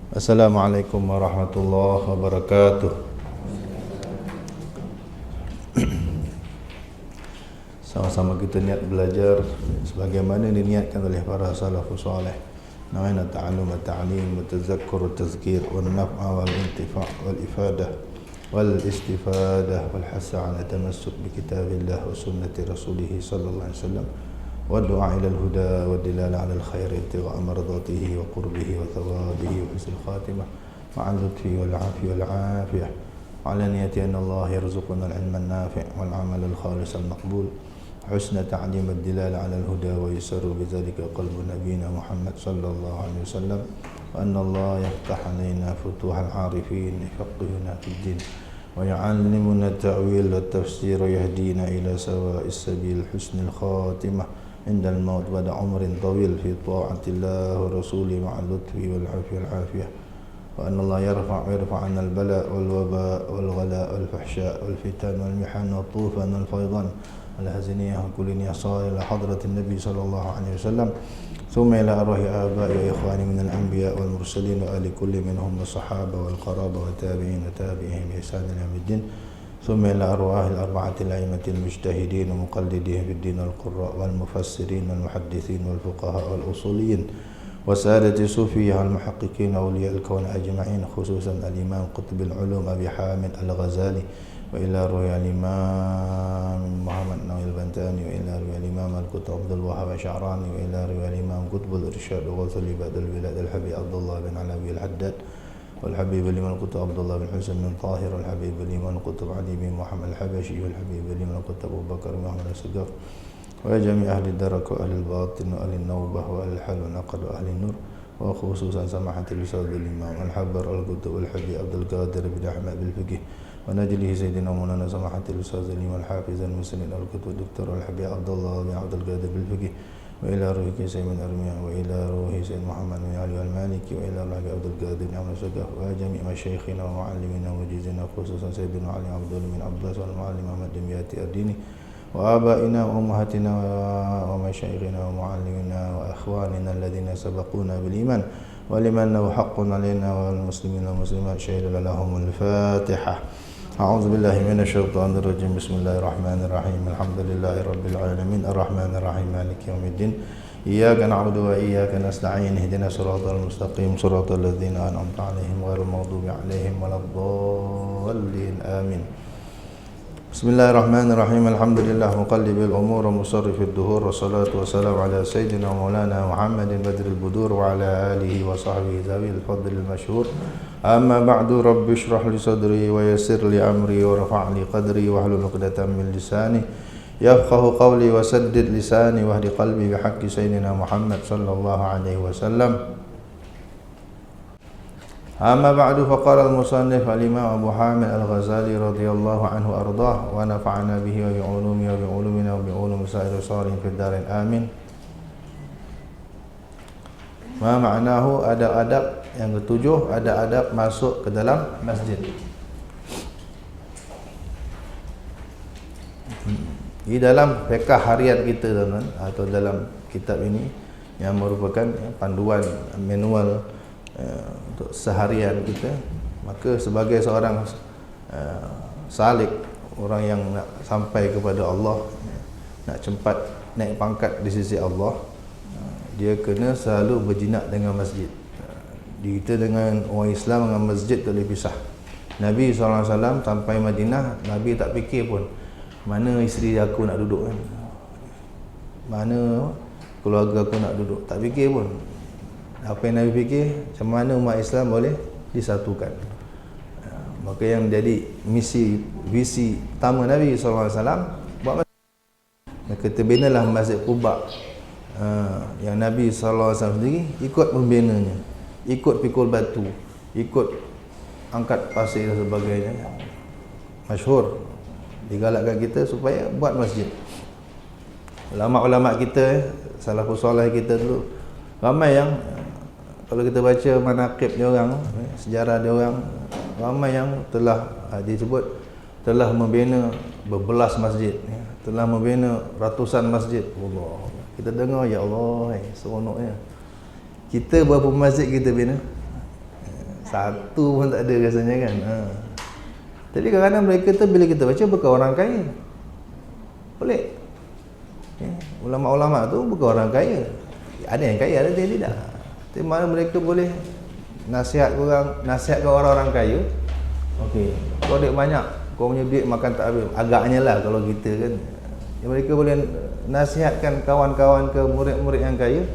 Assalamualaikum warahmatullahi wabarakatuh. Sama-sama kita niat belajar sebagaimana diniatkan oleh para salafus salih. Namanya ta'allum wa ta'lim wa tazakkur wa tazkir wa naf'a wal intifa' wal ifadah wal istifadah wal hasa ala tamassuk bi kitabillah wa sunnati rasulih sallallahu alaihi wasallam wa du'a ila al-huda wa dilala ala al-khair ibtigha'a mardatihi wa qurbihi wa thawabihi wa husnul khatimah ma'a al-lutfi wal 'afi wal 'afiyah ala niyati anna Allah yarzuquna al-'ilma an-nafi' wal 'amal al-khalis al-maqbul حسن تعليم الدلالة على الهدى ويسر بذلك قلب نبينا محمد صلى الله عليه وسلم وأن الله يفتح علينا فتوح العارفين يفقهنا في الدين ويعلمنا التأويل والتفسير ويهدينا إلى سواء السبيل حسن الخاتمة عند الموت بعد عمر طويل في طاعة الله ورسوله مع اللطف والعافية والعافية وأن الله يرفع عنا البلاء والوباء والغلاء والفحشاء والفتن والمحن والطوفان والفيضان الهزنية وكل صار إلى حضرة النبي صلى الله عليه وسلم ثم إلى أرواح آبائي وإخواني من الأنبياء والمرسلين وآل كل منهم والصحابة والقرابة والتابعين وتابعهم بإحسان إلى يوم الدين ثم إلى أرواح الأربعة الأئمة المجتهدين ومقلدين في الدين والقراء والمفسرين والمحدثين والفقهاء والأصوليين وسادة الصوفية والمحققين وأولياء الكون أجمعين خصوصا الإمام قطب العلوم أبي حامد الغزالي وإلى روح الإمام محمد نووي البنتاني وإلى روح الإمام القطب عبد الوهاب الشعراني وإلى روح الإمام قطب الإرشاد وغوث العباد البلاد الحبيب عبد الله بن علوي الحداد والحبيب الإمام القطب عبد الله بن حسين بن طاهر والحبيب الإمام القطب علي بن محمد الحبشي والحبيب الإمام القطب أبو بكر بن محمد السقاف وجميع أهل الدرك وأهل الباطن وأهل النوبة وأهل الحل والعقد وأهل النور وخصوصا سماحة الأستاذ الإمام الحبر القطب الحبيب عبد القادر بن أحمد بالفقه ونجله سيدنا مولانا سماحة الأستاذ الإمام الحافظ المسند القطب الدكتور الحبيب عبد الله بن عبد القادر بالفقه وإلى روح سيد من أرميا وإلى روح سيد محمد بن علي المالكي وإلى روح عبد القادر بن عبد السقاف وجميع مشايخنا ومعلمنا ومجيزنا خصوصا سيدنا علي عبد الله بن عباس والمعلم أحمد دمياطي الديني وآبائنا وأمهاتنا ومشايخنا ومعلمنا وأخواننا الذين سبقونا بالإيمان ولمن له حق علينا والمسلمين والمسلمات شهد لهم الفاتحة. أعوذ بالله من الشيطان الرجيم. بسم الله الرحمن الرحيم. الحمد لله رب العالمين الرحمن الرحيم مالك يوم الدين إياك نعبد وإياك نستعين اهدنا الصراط المستقيم صراط الذين أنعمت عليهم غير المغضوب عليهم ولا الضالين آمين. بسم الله الرحمن الرحيم. الحمد لله مقلب الأمور ومصرف الدهور والصلاة والسلام على سيدنا مولانا محمد بدر البدور وعلى آله وصحبه ذوي الفضل المشهور. أما بعد رب اشرح لي صدري ويسر لي أمري ورفع لي قدري واحلل عقدة من لساني يفقه قولي وسدد لساني واهد قلبي بحق سيدنا محمد صلى الله عليه وسلم. أما بعد فقال المصنف الإمام أبو حامد الغزالي رضي الله عنه وأرضاه ونفعنا به وبعلومه وبعلومنا وبعلوم سائر الصالحين في الدارين آمين. Ma ma'nahu, adab-adab yang ketujuh, ada adab masuk ke dalam masjid. Di dalam fiqh harian kita teman atau dalam kitab ini yang merupakan panduan manual untuk seharian kita, maka sebagai seorang salik, orang yang nak sampai kepada Allah, nak cepat naik pangkat di sisi Allah, dia kena selalu berjinak dengan masjid. Kita dengan orang Islam dengan masjid tak boleh pisah. Nabi SAW sampai Madinah, Nabi tak fikir pun mana isteri aku nak duduk kan, mana keluarga aku nak duduk, tak fikir pun. Apa yang Nabi fikir, macam mana umat Islam boleh disatukan. Maka yang menjadi visi utama Nabi SAW buat masjid. Maka terbinalah Masjid Quba, yang Nabi SAW sendiri ikut membinanya, ikut pikul batu, ikut angkat pasir dan sebagainya. Masyhur digalakkan kita supaya buat masjid. Ulama-ulama kita, salafus salih kita dulu, ramai yang kalau kita baca manaqib dia orang, sejarah dia orang, ramai yang telah disebut telah membina berbelas masjid, telah membina ratusan masjid. Allah, kita dengar, ya Allah, seronoknya. Kita berapa masjid kita bina? Satu pun tak ada rasanya kan. Tapi kadang-kadang mereka tu bila kita baca bukan orang kaya. Pelik. Ulama-ulama tu bukan orang kaya. Ada yang kaya, ada yang tidak. Tapi mana mereka boleh nasihat ke orang-orang kaya. Okey, kau duit banyak, kau punya duit makan tak habis. Agaknya lah kalau kita kan. Mereka boleh nasihatkan kawan-kawan ke murid-murid yang kaya.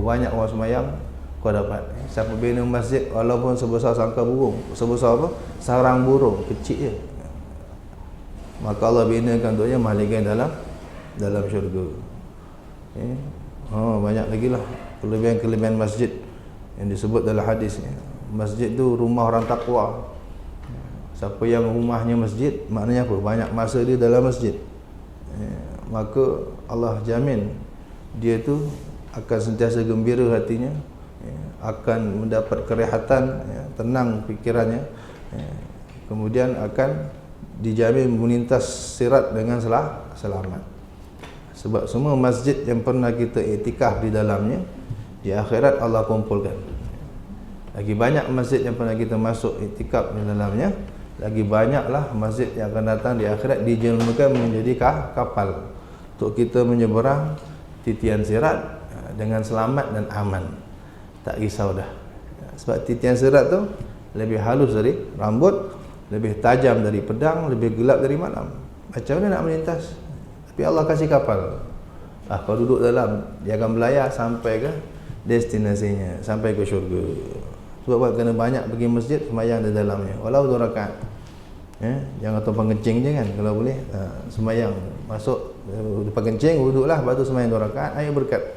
Banyak orang semayang kau dapat. Siapa bina masjid walaupun sebesar sangka burung, sebesar apa? Sarang burung kecil je, maka Allah binakan untuknya mahligai dalam syurga. Banyak lagi lah kelebihan-kelebihan masjid yang disebut dalam hadis. Masjid tu rumah orang takwa. Siapa yang rumahnya masjid, maknanya apa? Banyak masa dia dalam masjid, maka Allah jamin dia tu akan sentiasa gembira hatinya, akan mendapat kerehatan, tenang fikirannya, kemudian akan dijamin melintas sirat dengan selamat. Sebab semua masjid yang pernah kita iktikaf di dalamnya, di akhirat Allah kumpulkan. Lagi banyak masjid yang pernah kita masuk iktikaf di dalamnya, lagi banyaklah masjid yang akan datang di akhirat dijelmakan menjadi kapal untuk kita menyeberang titian sirat dengan selamat dan aman. Tak risau dah. Sebab titian sirat tu lebih halus dari rambut, lebih tajam dari pedang, lebih gelap dari malam. Macam mana nak melintas? Tapi Allah kasih kapal. Kau duduk dalam, dia akan berlayar sampai ke destinasinya, sampai ke syurga. Sebab kena banyak pergi masjid, sembahyang di dalamnya. Walau 2 rakaat. Jangan tumpang kencing je kan, kalau boleh. Sembahyang masuk depan kencing, duduklah, lepas tu sembahyang 2 rakaat, ayo berkat.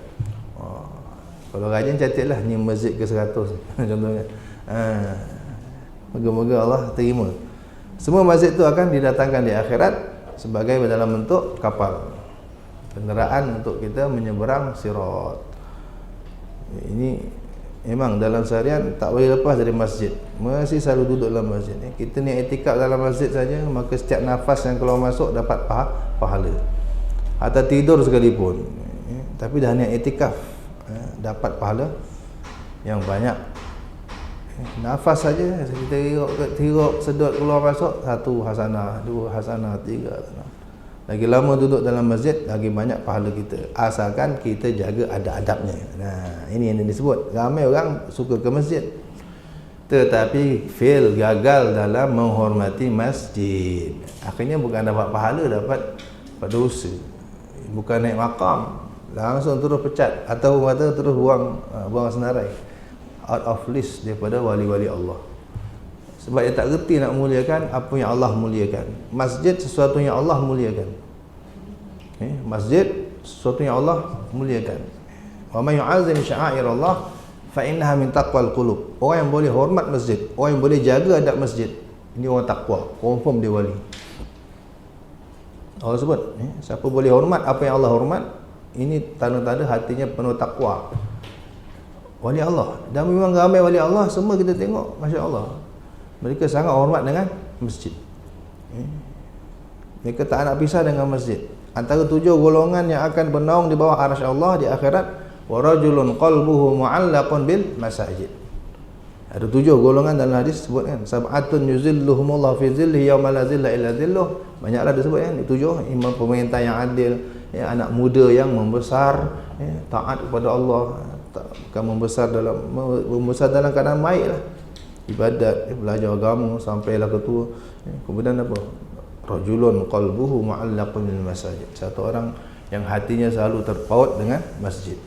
Kalau rajin catatlah ni masjid ke 100 contohnya. Moga-moga Allah terima. Semua masjid tu akan didatangkan di akhirat sebagai dalam bentuk kapal, kenderaan untuk kita menyeberang sirat. Ini memang dalam seharian tak boleh lepas dari masjid. Mesti selalu duduk dalam masjid. Kita ni iktikaf dalam masjid saja, maka setiap nafas yang keluar masuk dapat pahala. Atau tidur sekalipun. Tapi dah niat iktikaf, dapat pahala yang banyak. Nafas saja kita hiruk sedut keluar masuk, 1 hasanah, 2 hasanah, 3 hasanah. Lagi lama duduk dalam masjid, lagi banyak pahala kita, asalkan kita jaga adab-adabnya. Ini yang disebut. Ramai orang suka ke masjid tetapi gagal dalam menghormati masjid. Akhirnya bukan dapat pahala, dapat dosa. Bukan naik maqam, langsung terus pecat, atau kata terus buang senarai, out of list daripada wali-wali Allah. Sebab dia tak reti nak muliakan apa yang Allah muliakan. Masjid sesuatu yang Allah muliakan. Masjid sesuatu yang Allah muliakan. Wa may yu'azzim sya'airallah fa innaha min taqwal qulub. Orang yang boleh hormat masjid, orang yang boleh jaga adab masjid, ini orang takwa, confirm dia wali. Allah sebut, siapa boleh hormat apa yang Allah hormat, ini tanda-tanda hatinya penuh takwa. Wali Allah. Dan memang ramai wali Allah, semua kita tengok, Masya Allah, mereka sangat hormat dengan masjid. Mereka tak nak pisah dengan masjid. Antara 7 golongan yang akan bernaung di bawah arsy Allah di akhirat, wa rajulun qalbuhu mu'allaqun bil masajid. Ada 7 golongan dalam hadis sebut kan, sab'atun yuzilluhumullah fi zillihi yauma la zilla illa zilluh. Banyaklah disebut kan, 7. Imam pemerintah yang adil, anak muda yang membesar, taat kepada Allah, bukan membesar dalam keadaan baik lah, ibadat, belajar agama sampailah ke tua. Kemudian apa? Rajulun qalbuhu mu'allaqun bil masajid. Satu orang yang hatinya selalu terpaut dengan masjid.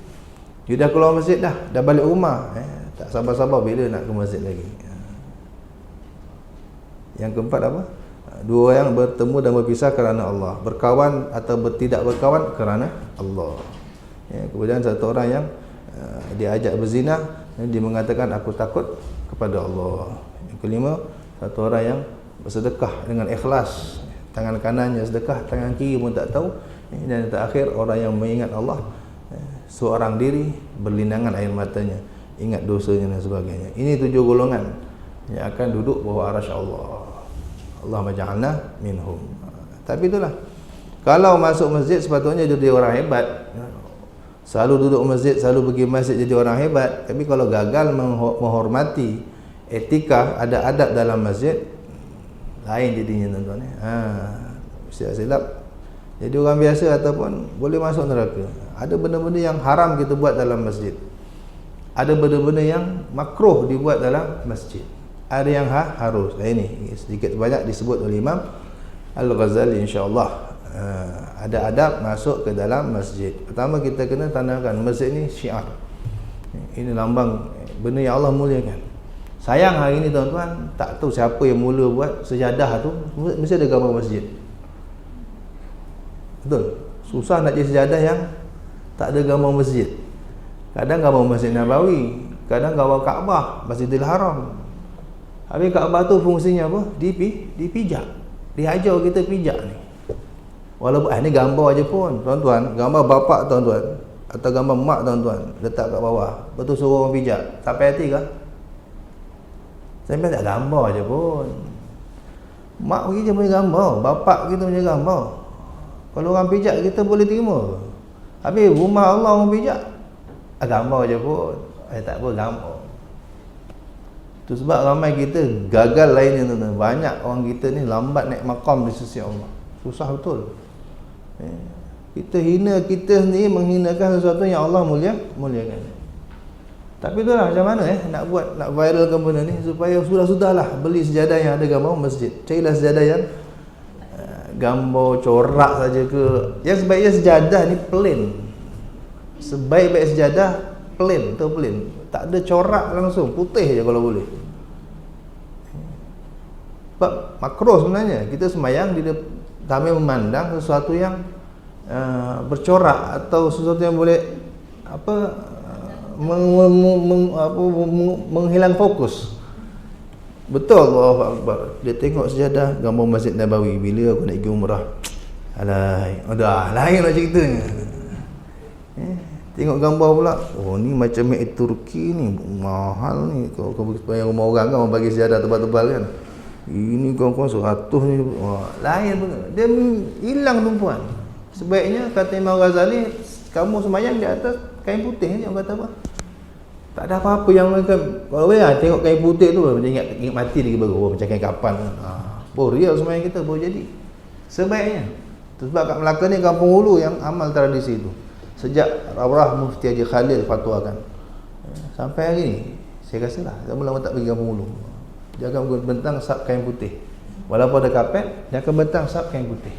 Dia dah keluar masjid dah balik rumah, tak sabar-sabar bila nak ke masjid lagi. Yang keempat apa? 2 yang bertemu dan berpisah kerana Allah, berkawan atau tidak berkawan kerana Allah. Kemudian satu orang yang diajak berzina, dia mengatakan aku takut kepada Allah. Yang kelima, satu orang yang bersedekah dengan ikhlas, tangan kanannya sedekah, tangan kiri pun tak tahu. Dan yang terakhir, orang yang mengingat Allah seorang diri, berlinangan air matanya, ingat dosanya dan sebagainya. Ini 7 golongan yang akan duduk bawah arsy Allah. Allahumma ja'alna minhum. Tapi itulah, kalau masuk masjid sepatutnya jadi orang hebat. Selalu duduk masjid, selalu pergi masjid jadi orang hebat. Tapi kalau gagal menghormati etika, ada adab dalam masjid, lain jadinya tuan-tuan. Silap. Jadi orang biasa ataupun boleh masuk neraka. Ada benda-benda yang haram kita buat dalam masjid. Ada benda-benda yang makruh dibuat dalam masjid. Ada yang harus. Ini sedikit banyak disebut oleh Imam Al-Ghazali insya-Allah. Ada adab masuk ke dalam masjid. Pertama kita kena tandakan masjid ni syiar. Ini lambang benda yang Allah muliakan. Sayang hari ni tuan-tuan, tak tahu siapa yang mula buat sejadah tu mesti ada gambar masjid. Betul. Susah nak jadi sejadah yang tak ada gambar masjid. Kadang gambar Masjid Nabawi, kadang gambar Kaabah, Masjidil Haram. Habis Kaabah tu fungsinya apa? Dipijak. Diajar kita pijak ni. Walaupun ni gambar aja pun, tuan-tuan, gambar bapak tuan-tuan atau gambar mak tuan-tuan letak kat bawah. Betul suruh orang pijak. Sampai hati ke? Sampai tak gambar aja pun. Mak pergi je punya gambar, bapak kita punya gambar. Kalau orang pijak kita boleh terima. Habis rumah Allah orang pijak, gambar aja pun. Tak apa gambar. Itu sebab ramai kita gagal lainnya tuan-tuan. Banyak orang kita ni lambat naik makam di sisi Allah. Susah betul. Kita hina kita sendiri, menghinakan sesuatu yang Allah muliakan. Tapi itulah macam mana nak buat, nak viralkan benda ni supaya sudahlah beli sejadah yang ada gambar masjid. Carilah sejadah yang gambar corak saja ke. Yang sebaiknya sejadah ni plain. Sebaik-baik sejadah plain, plain. Tak ada corak langsung, putih je kalau boleh. Sebab makruh sebenarnya kita sembahyang kami memandang sesuatu yang bercorak atau sesuatu yang boleh menghilang fokus. Betul, Allahu Akbar. Dia tengok sejadah gambar Masjid Nabawi. Bila aku nak pergi umrah, alai, dah lain lah ceritanya. Tengok gambar pula, oh ni macam mek Turki ni, mahal ni. Kau bayar rumah orang kan, orang bagi sejadah tebal-tebal kan. Ini kawan-kawan 100 ni, lain pun. Dia hilang tumpuan. Sebaiknya kata Imam Ghazali, kamu sembahyang di atas kain putih ni. Orang kata apa? Tak ada apa-apa yang macam, kalau tengok kain putih tu macam ingat mati lagi baru, macam kain kapan. Real sembahyang kita boleh jadi. Sebaiknya. Sebab kat Melaka ni kampung hulu yang amal tradisi itu. Sejak Rawrah Mufti Haji Khalil fatwakan sampai hari ni, saya rasa lah lama-lama tak pergi kampung hulu. Dia akan bentang sap kain putih. Walaupun ada kapet, dia akan bentang sap kain putih.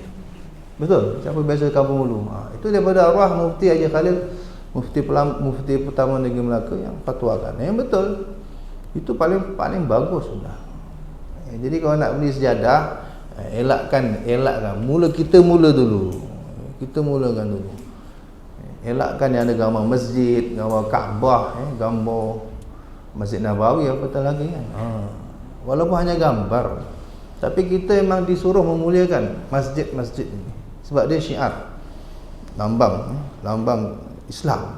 Betul? Siapa biasa kampung hulu. Itu daripada Arwah Mufti Haji Khalil, Mufti pertama negeri Melaka yang fatwakan. Yang betul. Itu paling bagus sudah. Jadi kalau nak beli sejadah, elakkan. Kita mula dulu. Kita mulakan dulu. Elakkan yang ada gambar masjid, gambar Kaabah, gambar Masjid Nabawi, apa lagi kan. Walaupun hanya gambar, tapi kita memang disuruh memuliakan masjid-masjid ini sebab dia syiar, lambang Islam.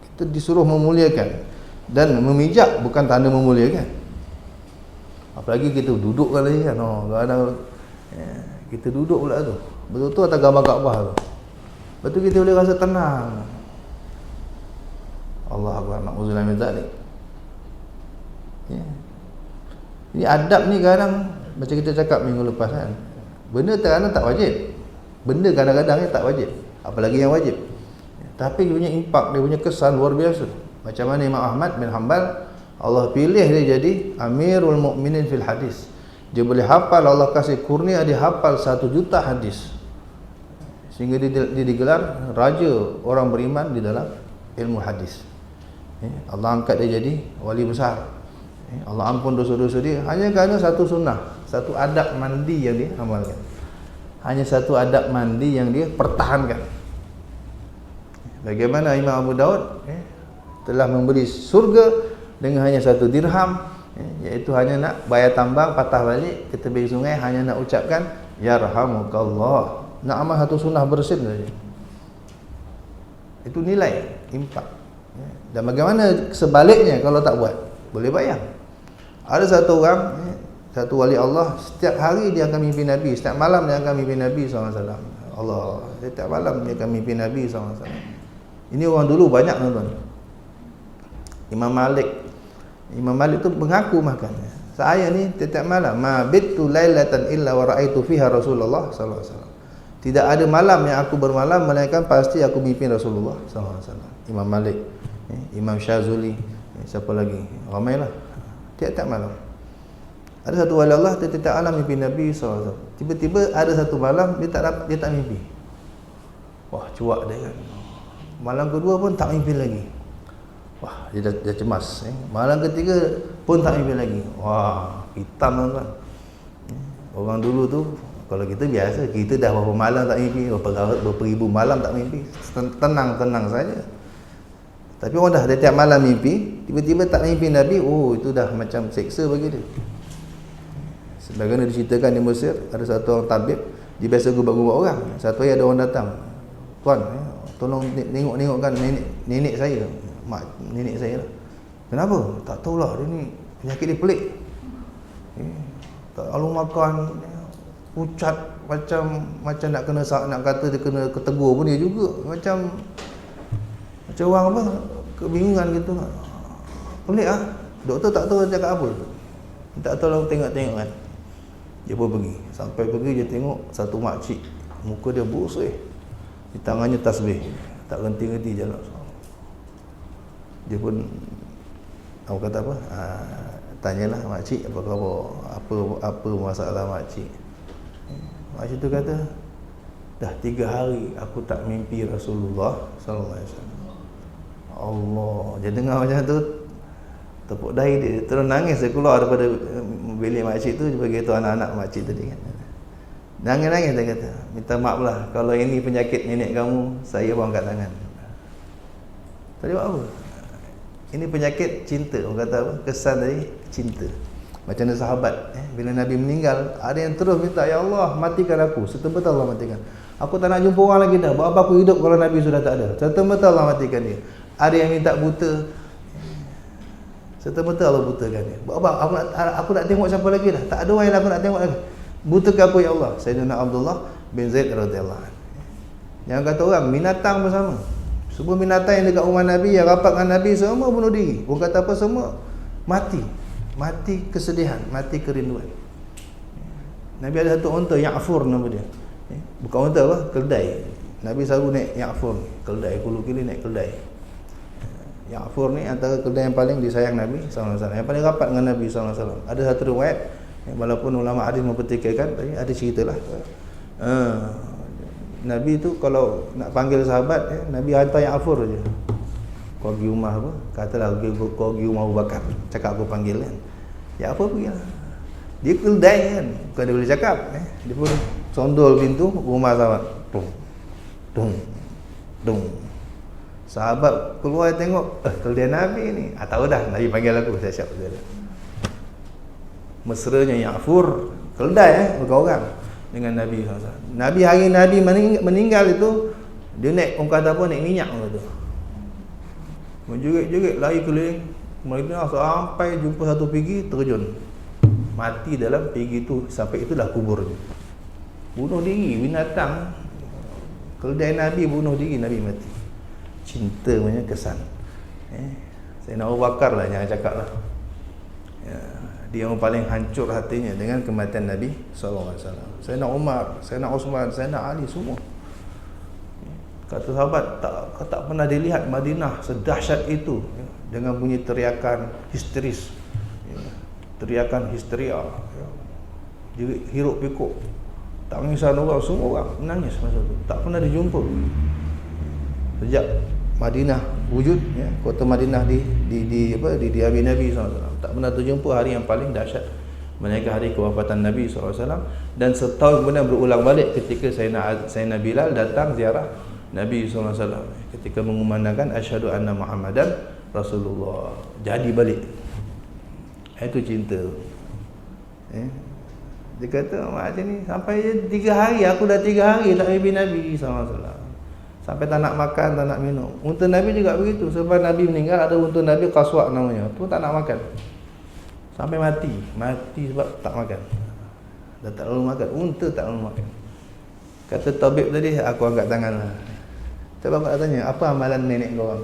Kita disuruh memuliakan dan memijak bukan tanda memuliakan. Apalagi kita duduk kali kan, kadang kita duduk pula tu, betul-betul atas gambar Kaabah tu. Betul kita boleh rasa tenang. Allah Akbar, na'udzubillah min zalik. Ini adab ni kadang macam kita cakap minggu lepas kan. Benda kadang tak wajib. Benda kadang-kadang tak wajib. Apalagi yang wajib. Tapi dia punya impak, dia punya kesan luar biasa. Macam mana Imam Ahmad bin Hanbal, Allah pilih dia jadi Amirul Mukminin fil hadis. Dia boleh hafal, Allah kasih kurnia dia hafal 1 juta hadis. Sehingga dia digelar raja orang beriman di dalam ilmu hadis. Allah angkat dia jadi wali besar. Allah ampun dosa-dosa dia hanya kerana satu sunnah, satu adab mandi yang dia amalkan. Hanya satu adab mandi yang dia pertahankan. Bagaimana Imam Abu Daud telah membeli surga dengan hanya 1 dirham, iaitu hanya nak bayar tambang, patah balik ke tepi sungai, hanya nak ucapkan yarhamukallah. Nak amal satu sunnah bersin saja. Itu nilai, impak. Dan bagaimana sebaliknya kalau tak buat? Boleh bayang. Ada satu orang, satu wali Allah, setiap hari dia akan mimpi Nabi, setiap malam dia akan mimpi Nabi SAW. Allah, setiap malam dia akan mimpi Nabi SAW. Ini orang dulu banyak tuan-tuan. Imam Malik tu mengaku makan. Saya ni setiap malam bittu lailatan illa wa ra'aitu fiha Rasulullah sallallahu alaihi wasallam. Tidak ada malam yang aku bermalam melainkan pasti aku mimpi Rasulullah sallallahu alaihi wasallam. Imam Malik, Imam Syazuli, siapa lagi? Ramailah. Tiap-tiap malam. Ada satu wali Allah tiap-tiap malam mimpi Nabi sallallahu alaihi wasallam. Tiba-tiba ada satu malam dia tak mimpi. Wah, cuak dia kan. Malam kedua pun tak mimpi lagi. Wah, dia dah cemas. Malam ketiga pun tak mimpi lagi. Wah, hitam tuan-tuan. Orang dulu tu, kalau kita biasa, kita dah berapa malam tak mimpi, berapa ribu malam tak mimpi, tenang-tenang saja. Tapi orang dah tiap malam mimpi, tiba-tiba tak mimpi Nabi, oh itu dah macam seksa bagi dia. Sebagaimana diceritakan di Mesir, ada satu orang tabib, dia biasa gubak-gubak orang. Satu hari ada orang datang, tuan, tolong tengok-tengokkan nenek saya, nenek saya lah. Kenapa? Tak tahulah, dia ni penyakit dia pelik. Tak lalu makan, pucat macam nak kata dia kena ketegur pun dia juga. Macam orang apa, kebingungan gitu. Pelik ah. Doktor tak tahu cakap apa. Tak tolong tengok-tengok kan. Dia pun pergi. Sampai pergi dia tengok satu makcik, muka dia busuk. Di tangannya tasbih. Tak henti-henti jalan. Dia pun kata apa? Tanyalah makcik apa khabar? Apa masalah makcik? Makcik tu kata, dah 3 hari aku tak mimpi Rasulullah sallallahu alaihi wasallam. Allah, dia dengar macam tu, tepuk dahi dia terus nangis, dia keluar daripada bilik makcik tu, dia beritahu anak-anak makcik tadi kan. Nangis-nangis dia kata, minta maaf lah kalau ini penyakit nenek kamu, saya pun angkat tangan. Tadi buat apa? Ini penyakit cinta, orang kata apa? Kesan tadi cinta. Macam ada sahabat, bila Nabi meninggal, ada yang terus minta, ya Allah matikan aku, serta-merta Allah matikan. Aku tak nak jumpa orang lagi dah, buat apa aku hidup kalau Nabi sudah tak ada, serta-merta Allah matikan dia. Ada yang minta buta, serta-merta Allah butakan dia. Buat apa? Aku nak tengok siapa lagi dah, tak ada orang yang aku nak tengok lagi. Butakan apa ya Allah? Sayyidina Abdullah bin Zaid radhiyallahu anhu. Yang kata orang, binatang bersama. Semua binatang yang dekat rumah Nabi, yang rapat dengan Nabi, semua bunuh diri. Orang kata apa semua? Mati. Mati kesedihan, mati kerinduan. Nabi ada satu unta, Ya'fur nama dia. Bukan unta apa? Keldai. Nabi selalu naik Ya'fur, keldai, kulu-kili naik keldai. Ya'fur ni antara keldai yang paling disayang Nabi SAW, yang paling rapat dengan Nabi SAW. Ada satu riwayat, walaupun ulama hadis mempertikaikan, ada ceritalah. Nabi tu kalau nak panggil sahabat, Nabi hantar Ya'fur je. Kau pergi rumah apa? Katalah kau pergi rumah Abu Bakar, cakap aku panggil kan. Ya'fur pergi lah. Dia keldai kan, bukan dia boleh cakap. Dia pun sondol pintu rumah sahabat. Dung. Sahabat keluar tengok, keldai Nabi ni. Tahu dah, Nabi panggil aku, saya siap dia. Mesranya Ya'fur, keldai bukan orang, dengan Nabi SAW. Nabi hari Nabi meninggal itu, dia naik, orang kata apa, naik minyak orang tu. Menjerit-jerit, lari keliling Madinah sampai jumpa satu pergi, terjun. Mati dalam pergi tu, sampai itulah kuburnya. Bunuh diri, binatang. Keldai Nabi bunuh diri, Nabi mati. Cinta punya kesan. Sayyidina Abu Bakar lah jangan cakap lah. Dia yang paling hancur hatinya dengan kematian Nabi SAW. Sayyidina Umar, Sayyidina Osman, Sayyidina Ali, semua. Kata sahabat, tak pernah dilihat Madinah sedahsyat itu, dengan bunyi teriakan histeris, teriakan histeria, hiruk pikuk, tangisan orang, semua orang menangis masa itu. Tak pernah dijumpa sejak Madinah wujud, kota Madinah di Abi Nabi SAW. Tak pernah terjumpa hari yang paling dahsyat, melainkan hari kewafatan Nabi SAW. Dan setahun kemudian berulang balik ketika Sayyidina Bilal datang ziarah Nabi SAW ketika mengumandangkan asyhadu anna Muhammadan Rasulullah. Jadi balik. Itu cinta. Dia kata macam ni, sampai 3 hari, aku dah 3 hari tak mimpi Nabi SAW. Sampai tak nak makan, tak nak minum. Unta Nabi juga begitu. Sebab Nabi meninggal, ada unta Nabi Qaswa namanya, tu tak nak makan sampai mati sebab tak makan. Dah tak lalu makan, unta tak lalu makan. Kata tabib tadi, aku angkat tangan lah. Tak bapak nak tanya, apa amalan nenek kau orang?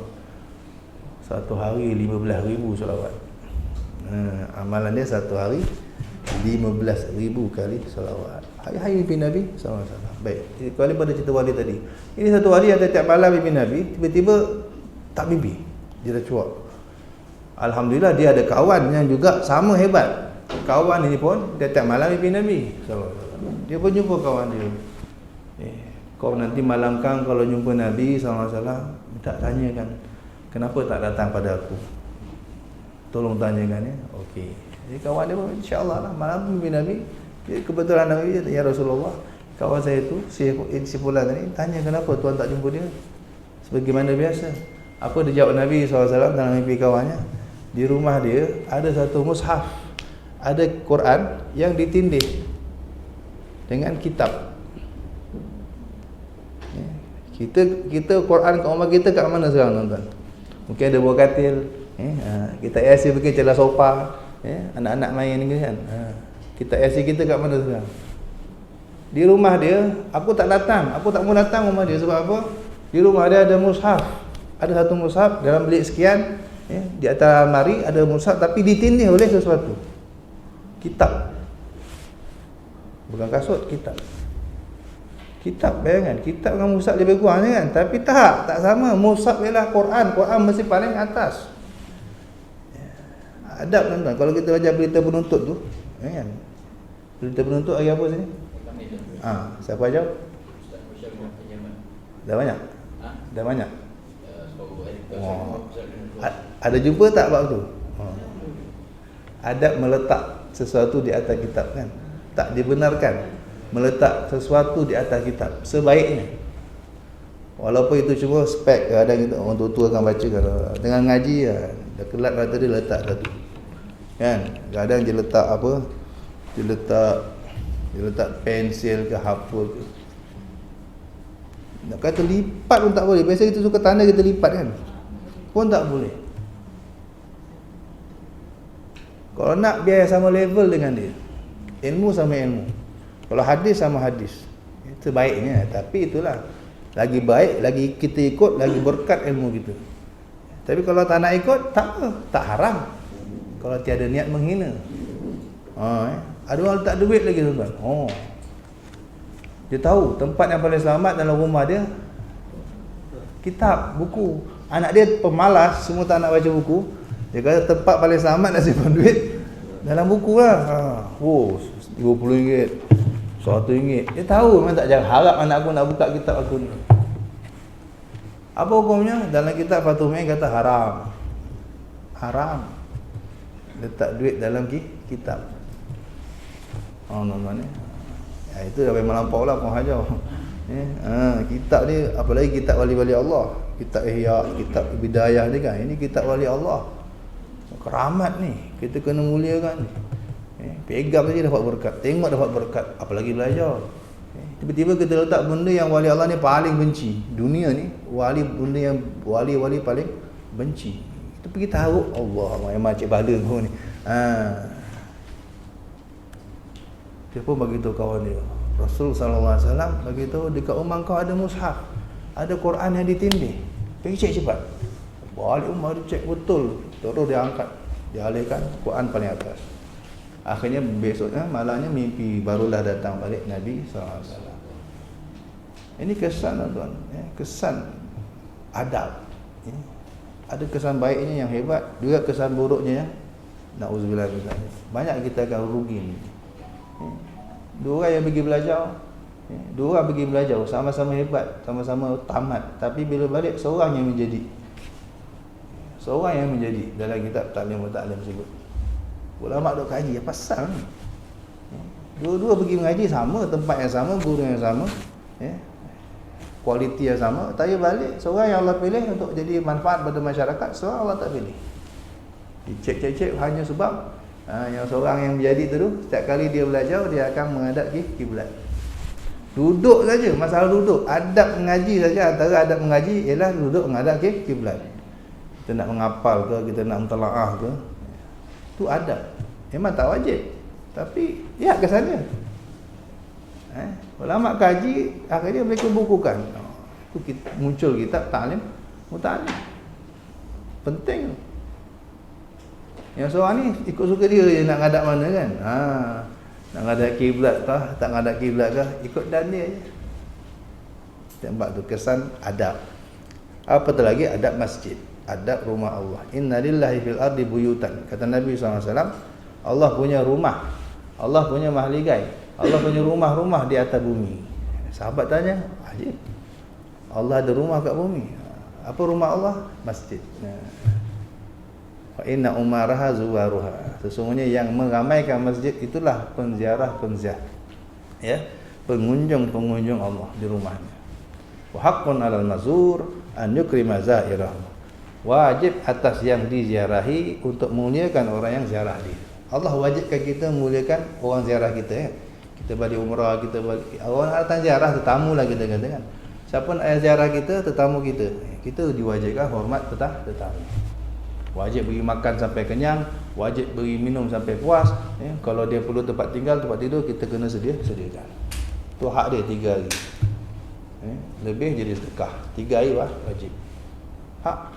Satu hari 15,000 solawat. Amalan dia satu hari 15,000 kali solawat. Hari-hari mimpi Nabi SAW. Baik, kembali pada cerita wali tadi. Ini satu hari ada tiap malam mimpi Nabi, tiba-tiba tak mimpi. Dia dah cuak. Alhamdulillah dia ada kawan yang juga sama hebat. Kawan ini pun dia tiap malam mimpi Nabi SAW. Dia pun jumpa kawan dia. Kau nanti malam kang kalau jumpa Nabi SAW, minta tanyakan kenapa tak datang pada aku. Tolong tanyakan ya. Okey. Jadi kawan dia pun insya-Allah lah malam mimpi Nabi. Dia kebetulan Nabi, ya Rasulullah, kawan saya tu si fulan ni tanya kenapa tuan tak jumpa dia. Sebagaimana biasa. Apa dia jawab Nabi SAW dalam mimpi kawannya? Di rumah dia ada satu mushaf. Ada Quran yang ditindih dengan kitab. Kita Quran kat rumah kita kat mana sekarang tuan-tuan? Mungkin ada buah katil, kita AC pergi celah sofa, anak-anak main ni kan. Kita AC kita kat mana sekarang? Di rumah dia, aku tak datang, aku tak mau datang rumah dia sebab apa? Di rumah dia ada mushaf. Ada satu mushaf dalam bilik sekian, di atas almari ada mushaf tapi ditindih oleh sesuatu. Kitab. Bukan kasut, kitab. Kitab, bayangkan, kitab dengan mushaf lebih kurang kan? Tapi tak sama. Mushaf ialah Quran. Quran mesti paling atas. Adab tuan-tuan. Kalau kita baca berita penuntut tu, kan? Berita penuntut hari apa sini? Siapa jawab? Dah banyak? Dah banyak? Ada jumpa tak bab tu? Adab meletak sesuatu di atas kitab kan? Tak dibenarkan meletak sesuatu di atas kitab sebaiknya, walaupun itu cuma spek. Kadang kita orang tua akan baca, kalau dengan ngaji dah kelat mata dia letak satu kan. Kadang dia letak apa, dia letak pensil ke apa ke, nak kata lipat pun tak boleh. Biasa kita suka tanda kita lipat kan, pun tak boleh. Kalau nak biar sama level dengan dia, ilmu sama ilmu, kalau hadis sama hadis, sebaiknya. Tapi itulah, lagi baik, lagi kita ikut, lagi berkat ilmu kita. Tapi kalau tak nak ikut, tak apa, tak haram. Kalau tiada niat menghina. Ada orang letak duit lagi tuan-tuan. Dia tahu tempat yang paling selamat dalam rumah dia kitab, buku. Anak dia pemalas, semua tak nak baca buku. Dia kata tempat paling selamat nak simpan duit dalam buku lah. RM50, RM100. Dia tahu memang tak jangan harap anak aku nak buka kitab aku ni. Apa hukumnya? Dalam kitab Fathul Mu'in kata haram. Haram letak duit dalam kitab. Tuan-tuan ni. Itu dah memang lampau lah kau hajar. Kitab ni, apalagi kitab wali-wali Allah, kitab Ihya, kitab Bidayah ni kan. Ini kitab wali Allah. Keramat ni, kita kena muliakan. Pegang saja dapat berkat, tengok dapat berkat, apalagi belajar. Tiba-tiba kita letak benda yang wali Allah ni paling benci. Dunia ni benda yang wali-wali paling benci. Kita pergi taruh, Allah, memang cik bala kau ni. Dia pun bagi tahu kawan dia, Rasul sallallahu alaihi wasallam bagi tahu dekat rumah kau ada mushaf, ada Quran yang ditindih. Pergi cek cepat. Balik rumah dia cek betul, terus dia angkat, dia alihkan Quran paling atas. Akhirnya besoknya malamnya mimpi barulah datang balik Nabi SAW. Ini kesan tuan-tuan, kesan adab. Ada kesan baiknya yang hebat, juga kesan buruknya yang na'udzubillah min dzalik. Banyak kita akan rugi. Dua orang yang pergi belajar, sama-sama hebat, sama-sama tamat, tapi bila balik seorang yang menjadi dalam kitab Ta'lim wa Ta'lim sebut. Ulama duk kaji apa pasal ni? Dua-dua pergi mengaji sama, tempat yang sama, guru yang sama, kualiti yang sama, tapi balik seorang yang Allah pilih untuk jadi manfaat pada masyarakat, seorang Allah tak pilih. Dicek hanya sebab yang seorang yang menjadi tu setiap kali dia belajar dia akan menghadap kiblat. Duduk saja, masalah duduk. Adab mengaji saja, antara adab mengaji ialah duduk menghadap kiblat. Kita nak menghafal ke, kita nak mentelaah ke, tu adab. Memang tak wajib, tapi lihat kesannya. Ulama kaji, akhirnya mereka bukukan. muncul kitab ta'lim muta'allim. Penting. Yang seorang ni ikut suka dia je nak ngadap mana kan. Nak ngadap kiblat kah, tak ngadap kiblat kah, ikut dan dia je. Tempat tu kesan adab. Apatah lagi adab masjid, adab rumah Allah. Inna lillahi fil ardi buyutan. Kata Nabi SAW, Allah punya rumah, Allah punya mahligai, Allah punya rumah-rumah di atas bumi. Sahabat tanya, ajib, Allah ada rumah kat bumi. Apa rumah Allah? Masjid. Wa inna umaraha zuwaruha. Sesungguhnya yang meramaikan masjid itulah penziarah-penziarah, ya, pengunjung-pengunjung Allah di rumahnya. Wa haqqun 'alal mazur an yukrima zairahu. Wajib atas yang diziarahi untuk memuliakan orang yang ziarah dia. Allah wajibkan kita memuliakan orang ziarah kita, ya. Kita balik umrah, kita balik orang datang ziarah, tetamu lah kita katakan. Siapa nak ziarah kita, tetamu kita. Kita diwajibkan hormat tetamu. Wajib beri makan sampai kenyang, wajib beri minum sampai puas, ya. Kalau dia perlu tempat tinggal, tempat tidur, kita kena sediakan. Tu hak dia 3 hari. Lebih jadi sedekah. 3 hari lah wajib. Hak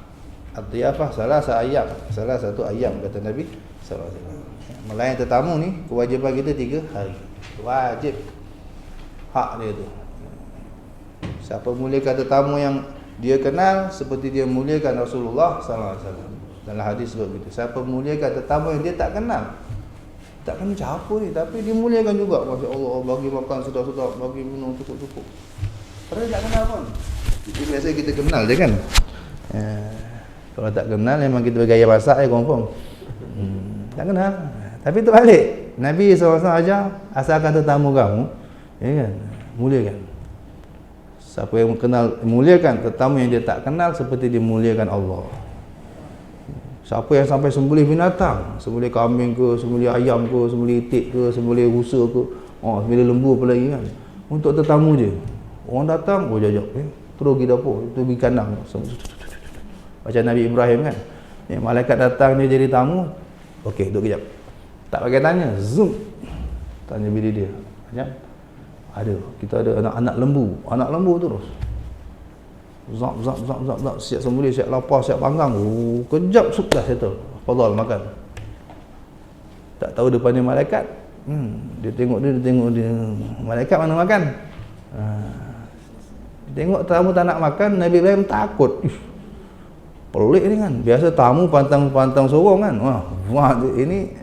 at-tiyafah salah satu ayam kata Nabi sallallahu alaihi wasallam. Melayan tetamu ni kewajiban kita 3 hari. Wajib. Hak dia tu. Siapa muliakan tetamu yang dia kenal seperti dia muliakan Rasulullah sallallahu alaihi wasallam. Dalam hadis sebut begitu. Siapa muliakan tetamu yang dia tak kenal, tak kenal siapa ni, tapi dia muliakan juga. Masya-Allah, bagi makan sedap-sedap, bagi minum cukup-cukup. Padahal tak kenal pun. Jadi biasa kita kenal je kan. Kalau tak kenal memang kita bergaya masak je confirm. Tak kenal. Tapi terbalik. Nabi SAW ajar asalkan tetamu kamu, ya kan, muliakan. Siapa yang kenal muliakan tetamu yang dia tak kenal seperti dia muliakan Allah. Siapa yang sampai sembelih binatang, sembelih kambing ke, sembelih ayam ke, sembelih itik ke, sembelih rusa ke, sembelih lembu apa lagi kan, untuk tetamu je. Orang datang, jajak, terus pergi dapur, tu pergi kandang. Macam Nabi Ibrahim kan, malaikat datang dia jadi tamu, okey, duduk kejap, tak pakai tanya, zoom, tanya bini dia, macam ada, kita ada anak lembu terus, zap, siap sembelih, siap lapar, siap panggang, kejap sudah settle, fadal makan. Tak tahu depan dia malaikat, dia tengok dia, malaikat mana makan. Tengok tamu tak nak makan, Nabi Ibrahim takut. Pelik ni kan, biasa tamu pantang sorong kan. Wah, ini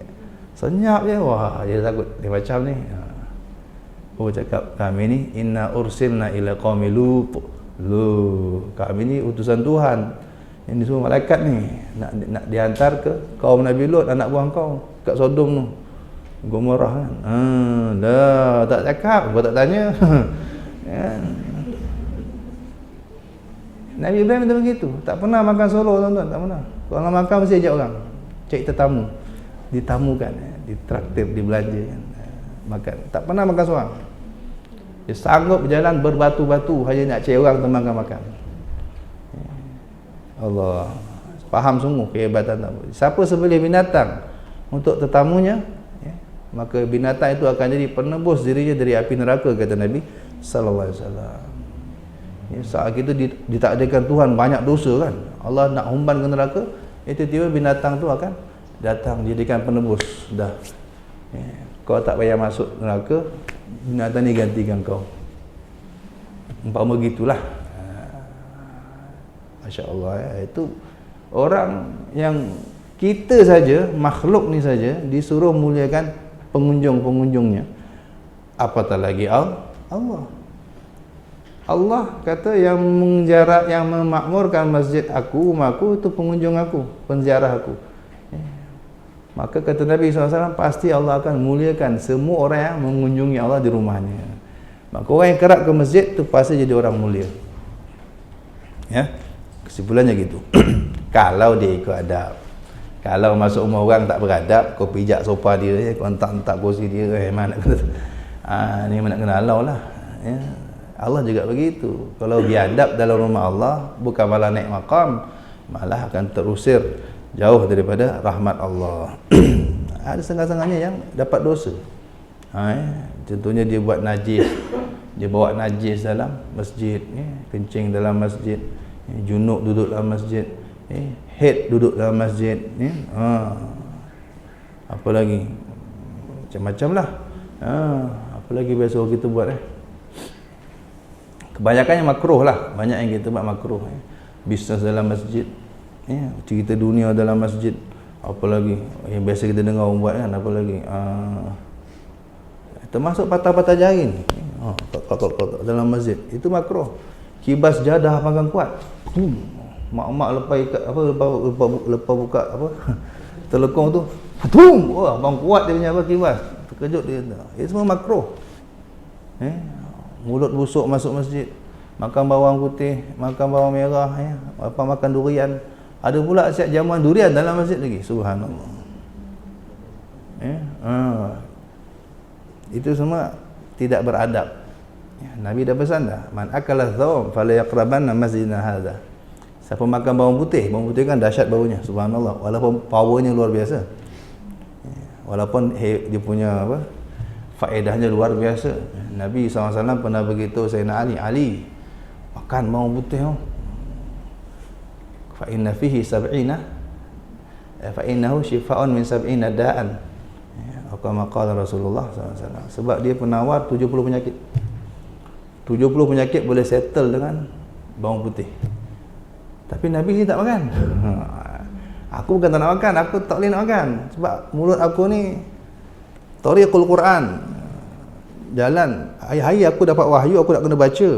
senyap je. Wah, dia takut. Dia macam ni. Cakap, kami ni inna ursilna ila qaumi Lut. Kami ni utusan Tuhan. Ini semua malaikat ni nak dihantar ke kaum Nabi Lut, anak buah kau kat Sodom tu. Gomorrah kan. Dah tak cakap, gua tak tanya. Nabi Ibrahim itu begitu, tak pernah makan solo tuan-tuan, tak pernah. Kalau makan mesti ajak orang, cari tetamu, ditamukan, ditraktir, dibelanja, makan. Tak pernah makan seorang. Dia sanggup berjalan berbatu-batu hanya nak cari orang temankan makan. Allah faham sungguh kehebatan tamu. Siapa sembelih binatang untuk tetamunya, maka binatang itu akan jadi penebus dirinya dari api neraka, kata Nabi sallallahu alaihi wasallam. Saat kita ditakdirkan Tuhan banyak dosa kan, Allah nak humban ke neraka, tiba-tiba binatang tu akan datang jadikan penebus. Dah, kau tak payah masuk neraka, binatang ni gantikan kau. Umpama begitulah. Masya Allah, itu orang yang kita saja, makhluk ni saja disuruh muliakan pengunjung-pengunjungnya, apatah lagi Allah. Allah kata yang menjarak, yang memakmurkan masjid aku, rumahku, itu pengunjung aku, penziarah aku. Maka kata Nabi SAW, pasti Allah akan muliakan semua orang yang mengunjungi Allah di rumahnya. Maka orang yang kerap ke masjid itu pasti jadi orang mulia. Ya, kesimpulannya gitu. Kalau dia ikut adab. Kalau masuk rumah orang tak beradab, kau pijak sofa dia, kau hentak kursi dia, mana nak kena, ni mana kena halau lah. Ya. Allah juga begitu. Kalau biadab dalam rumah Allah, bukan malah naik maqam, malah akan terusir jauh daripada rahmat Allah. Ada setengah-setengahnya yang dapat dosa. Contohnya dia buat najis, dia bawa najis dalam masjid, kencing dalam masjid, junub duduk dalam masjid, haid duduk dalam masjid, apa lagi, macam-macam lah, apa lagi biasa kita buat. Kebanyakannya makruh lah, banyak yang kita buat makruh. Bisnes dalam masjid, cerita dunia dalam masjid, apa lagi yang biasa kita dengar orang buat kan, apa lagi, termasuk patah-patah jaring, dalam masjid, itu makruh. Kibas jadah panggang kuat, mak-mak lepas ikat apa, lepas buka apa telekong tu, wah bang kuat dia punya apa kibas, terkejut dia. Itu semua makruh. Mulut busuk masuk masjid, makan bawang putih, makan bawang merah, apa makan durian. Ada pula siap jamuan durian dalam masjid lagi, subhanallah. Itu semua tidak beradab. Nabi dah pesan dah, man akala thawm fala yaqrabanna masjidana hadza. Siapa makan bawang putih kan dahsyat baunya, subhanallah, walaupun powernya luar biasa, walaupun dia punya apa, faedahnya luar biasa. Nabi SAW pernah beritahu Sayyidina Ali, makan bawang putih, fa inna fihi sab'ina fa innahu shifaa'un min sab'ina da'an, kama qala Rasulullah SAW. Sebab dia penawar 70 penyakit. 70 penyakit boleh settle dengan bawang putih. Tapi Nabi ni tak makan. Aku bukan tak nak makan, aku tak boleh nak makan sebab mulut aku ni tariqul Quran, jalan. Hari-hari aku dapat wahyu, aku nak kena baca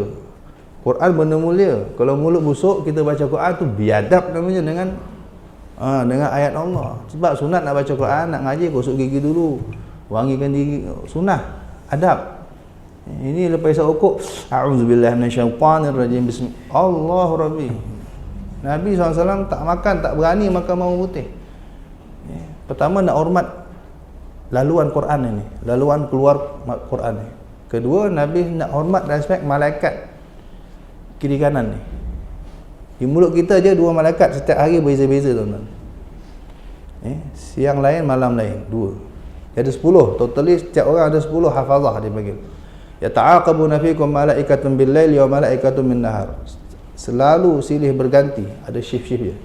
Quran, benda mulia. Kalau mulut busuk, kita baca Quran tu biadab namanya dengan ayat Allah. Sebab sunat nak baca Quran, nak ngaji, gosok gigi dulu, wangikan diri, sunnah, adab. Ini lepas isap rokok, a'udzubillahi minasyaitanirrajim, bismillah, Allahu Rabbi. Nabi SAW tak makan, tak berani makan bawang putih. Pertama, nak hormat laluan Quran ini, laluan keluar Quran ini. Kedua, Nabi nak hormat dan respect malaikat kiri kanan ni. Di mulut kita je 2 malaikat setiap hari berbeza-beza, tuan-tuan. Siang lain, malam lain, 2. Ada 10, totally setiap orang ada 10 hafazah dia panggil. Ya ta'aqabuna fikum malaikatun bil-laili wa malaikatun bin-nahar. Selalu silih berganti, ada shift-shift dia.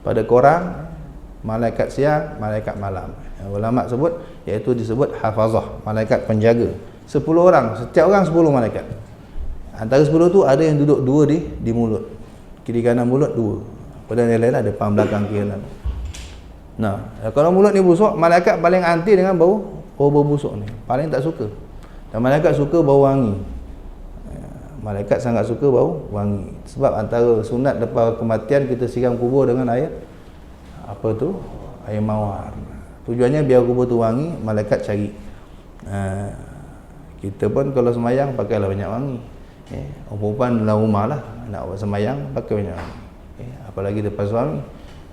Pada korang, malaikat siang, malaikat malam. Ulama sebut, iaitu disebut hafazah, malaikat penjaga. 10 orang, setiap orang 10 malaikat. Antara 10 tu ada yang duduk 2 di mulut, kiri kanan mulut 2. Pada yang lain ada depan belakang kiri kanan. Nah, kalau mulut ni busuk, malaikat paling anti dengan bau busuk ni, paling tak suka. Dan malaikat suka bau wangi. Malaikat sangat suka bau wangi. Sebab antara sunat lepas kematian, kita siram kubur dengan air apa tu? Air mawar. Tujuannya biar kubur tu wangi, malaikat cari. Kita pun kalau semayang pakailah banyak wangi. Orang perempuan dalam rumah lah, nak buat semayang pakai banyak wangi. Apalagi depan suami.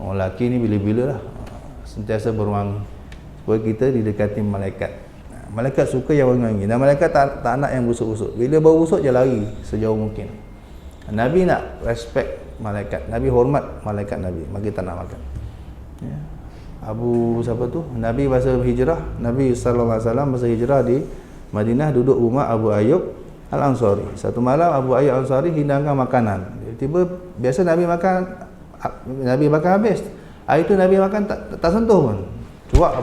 Orang lelaki ni bila-bila lah sentiasa berwangi, supaya kita didekati malaikat. Malaikat suka yang wangi-wangi, dan malaikat tak nak yang busuk-busuk. Bila bau busuk, je lari sejauh mungkin. Nabi nak respect malaikat, Nabi hormat malaikat Nabi, maka kita nak makan. Abu siapa tu? Nabi masa hijrah, Nabi SAW masa hijrah di Madinah, duduk rumah Abu Ayyub Al-Ansari. Satu malam Abu Ayyub Al-Ansari hidangkan makanan. Tiba biasa Nabi makan habis. Hari itu Nabi makan tak sentuh pun. Cuak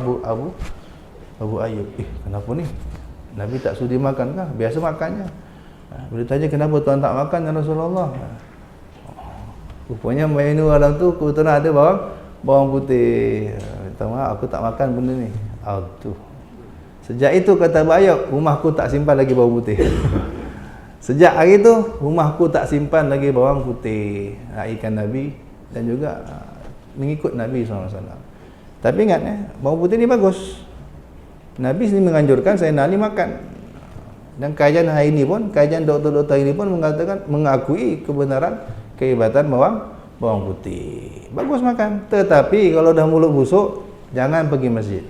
Abu Ayyub, kenapa ni? Nabi tak sudi makan kah? Biasa makannya. Bila tanya kenapa tuan tak makan ya Rasulullah? Rupanya menu dalam tu kebetulan ada bawang putih. Minta maaf, aku tak makan benda ni. Aduh. Sejak itu kata Abu Ayyub, rumahku tak simpan lagi bawang putih. Sejak hari tu rumahku tak simpan lagi bawang putih. Ikan Nabi dan juga mengikut Nabi SAW. Tapi ingat bawang putih ni bagus. Nabi sendiri menganjurkan saya Ali makan. Dan kajian hari ini pun, kajian doktor-doktor ini pun mengakui kebenaran kehebatan bawang putih. Bagus makan. Tetapi kalau dah mulut busuk, jangan pergi masjid.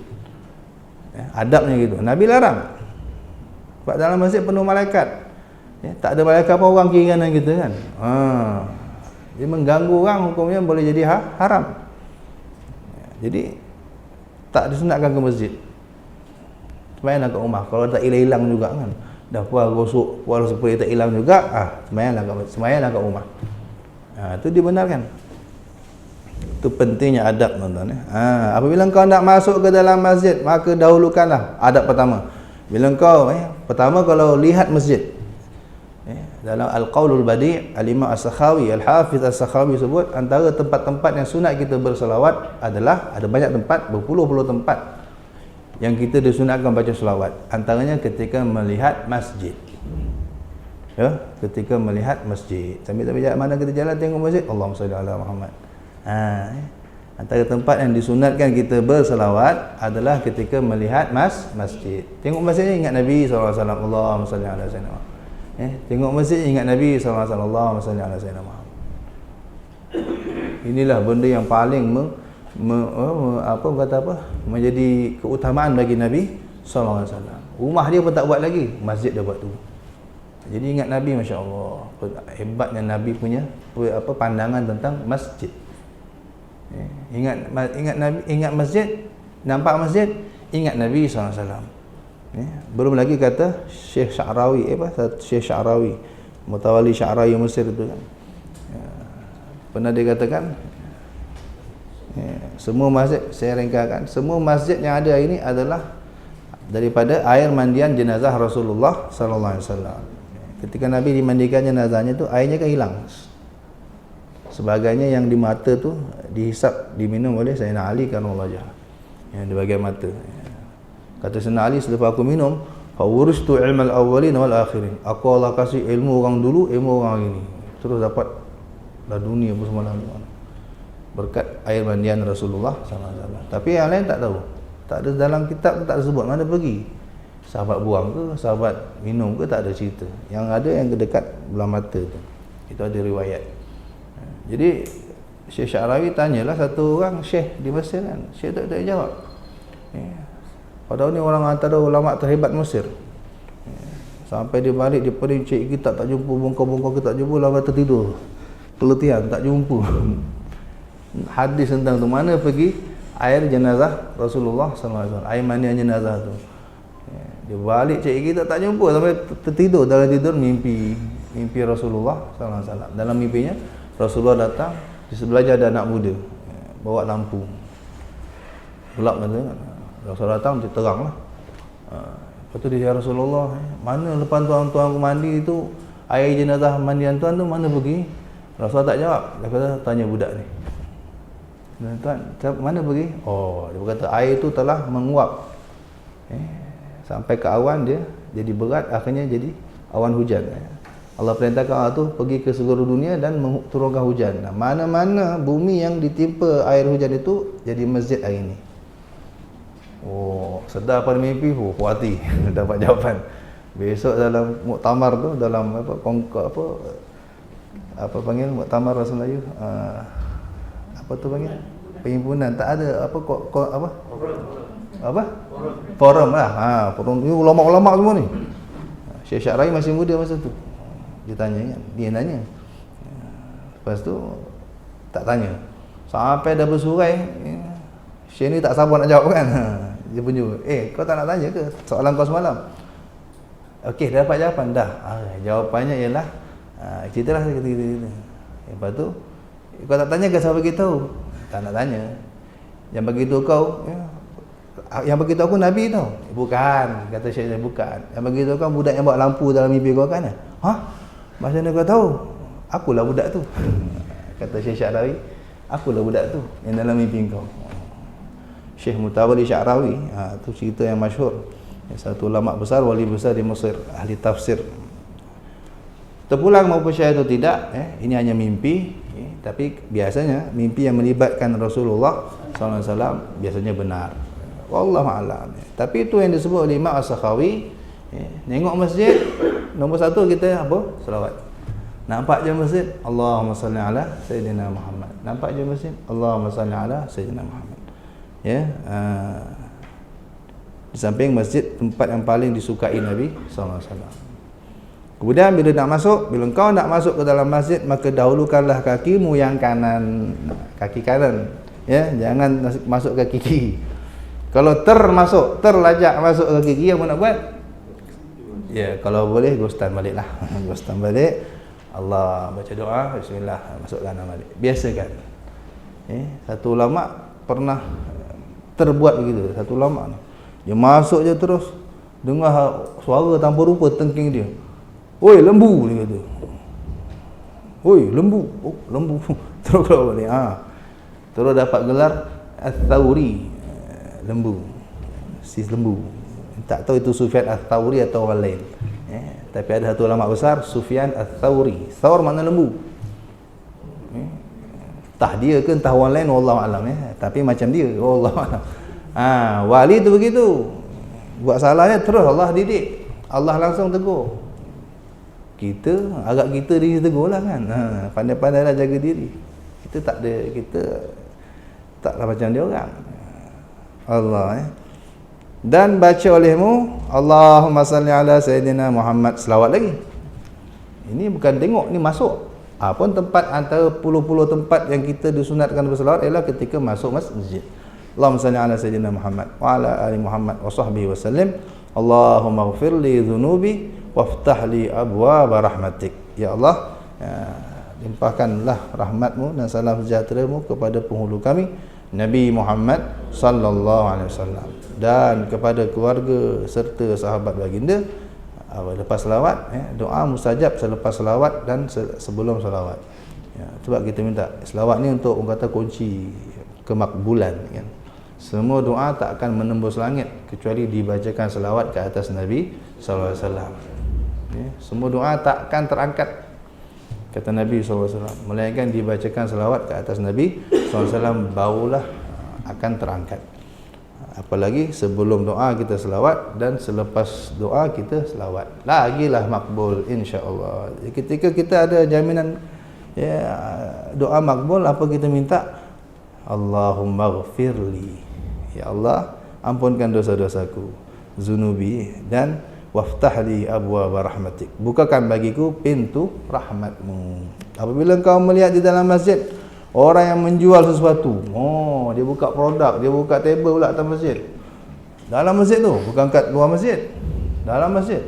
Adabnya gitu. Nabi larang. Sebab dalam masjid penuh malaikat. Tak ada malaikat apa orang kiri kanan kita kan. Dia mengganggu orang, hukumnya boleh jadi haram. Jadi tak disunatkan ke masjid. Sembahyanglah kat rumah. Kalau tak hilang juga kan. dah puas gosok, puas supaya tak hilang juga, sembahyanglah kat rumah. Itu dibenarkan. Itu pentingnya adab, tuan-tuan. Apabila kau nak masuk ke dalam masjid, maka dahulukanlah adab pertama. Bila kau pertama kalau lihat masjid, dalam Al-Qaulul Badi', Al-Imam As-Sakhawi, Al-Hafiz As-Sakhawi sebut antara tempat-tempat yang sunat kita berselawat adalah, ada banyak tempat, berpuluh-puluh tempat yang kita disunatkan baca selawat. Antaranya ketika melihat masjid. Ya, ketika melihat masjid. Sambil jalan mana kita jalan tengok masjid, Allahumma salli ala Muhammad. Antara tempat yang disunatkan kita berselawat adalah ketika melihat masjid. Tengok masjidnya ingat Nabi SAW, Allahumma salli ala sayyidina Muhammad. Tengok masjid ingat Nabi SAW, Allahumma salli ala sayyidina Muhammad. Inilah benda yang paling menjadi keutamaan bagi Nabi SAW. Rumah dia pun tak buat lagi, masjid dah buat tu. Jadi ingat Nabi, Masya Allah, hebatnya Nabi punya pandangan tentang masjid. Ingat Nabi, ingat masjid, nampak masjid, ingat Nabi SAW. Belum lagi kata Syekh Sya'rawi, Syekh Sya'rawi, Mutawali Sya'rawi Mesir itu kan, pernah dia katakan, semua masjid, saya ringkakan, semua masjid yang ada ini adalah daripada air mandian jenazah Rasulullah sallallahu alaihi wasallam. Ketika Nabi dimandikan jenazahnya tu, airnya kan hilang. Sebagainya yang di mata tu dihisap, diminum oleh Sayyidina Ali karramallahu wajhah, yang di bahagian mata. Kata Sayyidina Ali, selepas aku minum, fawuristu ilmal awwalin wal akhirin, aku Allah kasih ilmu orang dulu, ilmu orang ini, terus dapat dah dunia apa semalam berkat air mandian Rasulullah SAW. Tapi yang lain tak tahu, tak ada dalam kitab, tak ada sebut mana pergi, sahabat buang ke, sahabat minum ke, tak ada cerita. Yang ada yang dekat belah mata tu, itu ada riwayat. Jadi Syekh Sya'rawi tanyalah satu orang syekh di Mesir kan, syekh tak jawab. Padahal ni orang antara ulama terhebat Mesir. Sampai dia balik, dia pergi cek kita tak jumpa, bongkar-bongkar kita tak jumpa, lama tertidur, keletihan, tak jumpa hadis tentang tu, mana pergi air jenazah Rasulullah SAW, air mandian jenazah tu. Dia balik cek kita tak jumpa, sampai tertidur, dalam tidur mimpi Rasulullah SAW. Dalam mimpinya Rasulullah datang, di sebelahnya ada anak muda bawa lampu, gelap kan. Rasulullah datang, dia terang lah. Lepas tu dia, ya Rasulullah, mana lepas tuan-tuan aku mandi tu, air jenazah mandian tuan tu mana pergi? Rasulullah tak jawab. Dia kata, tanya budak ni, tuan, mana pergi? Oh, dia berkata, air tu telah menguap sampai ke awan, dia jadi berat, akhirnya jadi awan hujan. Allah perintahkan Allah tu pergi ke seluruh dunia dan turunkan hujan. Mana-mana bumi yang ditimpa air hujan itu jadi masjid hari ini. Oh, sedar pada mimpi, puati dapat jawapan. Besok dalam muktamar tu, dalam apa panggil muktamar bahasa Melayu, apa tu panggil, perhimpunan, tak ada forum lah. Forum ni ulama-ulama semua ni. Syekh Sya'rawi masih muda masa tu. Dia tanya kan, dia nanya. Lepas tu tak tanya, sampai dah bersurai, Syekh ni tak sabar nak jawab kan. Dia punya, kau tak nak tanya ke soalan kau semalam? Okey, dah dapat jawapan dah. Jawapannya ialah ceritalah kita. Lepas tu, kau tak tanya ke siapa beritahu? Tak nak tanya. Yang beritahu kau, yang beritahu aku Nabi tau. Bukan, kata Syekh, bukan. Yang beritahu kau budak yang bawa lampu dalam mimpi kau kan? Macam mana kau tahu? Akulah budak tu. Kata Syekh Sya'rawi, akulah budak tu yang dalam mimpi kau. Syekh Mutawali Sya'rawi, tu cerita yang masyhur. Satu ulama besar, wali besar di Mesir, ahli tafsir. Terpulang maupun syahid atau tidak, ini hanya mimpi, tapi biasanya mimpi yang melibatkan Rasulullah SAW biasanya benar. Wallahu a'lam. Tapi itu yang disebut oleh Imam As-Sakhawi. Tengok masjid, nombor satu kita apa? Selawat. Nampak je masjid, Allahumma salli ala Sayyidina Muhammad. Nampak je masjid, Allahumma salli ala Sayyidina Muhammad. Di samping masjid, tempat yang paling disukai Nabi SAW. Kemudian bila kau nak masuk ke dalam masjid, maka dahulukanlah kakimu yang kanan, kaki kanan. Jangan masuk kaki kiri. Kalau terlajak masuk ke kaki kiri, apa nak buat? Ya, kalau boleh gostan baliklah. Gostan balik. Allah baca doa, bismillah, masuk tanah balik. Biasakan. Satu ulama pernah terbuat begitu. Satu ulama ni. Dia masuk je terus dengar suara tanpa rupa tengking dia. Oi, lembu dia kata. Oi, lembu. Oh, lembu. Terus keluar balik. Terus dapat gelar Ats-Tsauri, lembu. Si lembu. Tak tahu itu Sufyan Ats-Tsauri atau orang lain. Tapi ada satu ulama besar, Sufyan Ats-Tsauri. Tsaur makna lembu. Entah dia ke entah orang lain, wallahu alam tapi macam dia, wallahu alam. Wali tu begitu. Buat salahnya terus Allah didik. Allah langsung tegur. Kita agak kita diri tegurlah kan. Pandai-pandailah jaga diri. Kita taklah macam dia orang. Allah Dan baca olehmu Allahumma salli ala Sayyidina Muhammad, selawat lagi. Ini bukan tengok, ni masuk. Pun tempat antara puluh-puluh tempat yang kita disunatkan berselawat ialah ketika masuk masjid. Allahumma salli ala Sayyidina Muhammad wa ala ali Muhammad wa sahbihi wa sallim. Allahumma ighfir li dhunubi waftah li abwaaba rahmatik. Ya Allah, limpahkanlah rahmatmu dan salam sejahtera-Mu kepada penghulu kami Nabi Muhammad sallallahu alaihi wasallam dan kepada keluarga serta sahabat baginda. Lepas selawat, doa mustajab selepas selawat dan sebelum selawat. Sebab kita minta selawat ni untuk orang kata kunci kemakbulan kan. Semua doa tak akan menembus langit kecuali dibacakan selawat ke atas Nabi sallallahu alaihi wasallam. Semua doa tak akan terangkat kata Nabi SAW, melainkan dibacakan selawat ke atas Nabi SAW barulah akan terangkat. Apalagi sebelum doa kita selawat dan selepas doa kita selawat, lagilah makbul insya-Allah. Ketika kita ada jaminan doa makbul, apa kita minta? Allahumma ghfirli, ya Allah ampunkan dosa-dosaku, zunubi, dan waftahli abwaaba rahmatik, bukakan bagiku pintu rahmatmu. Apabila engkau melihat di dalam masjid orang yang menjual sesuatu, dia buka produk, dia buka table pula atas masjid, dalam masjid tu, bukan kat luar masjid, dalam masjid.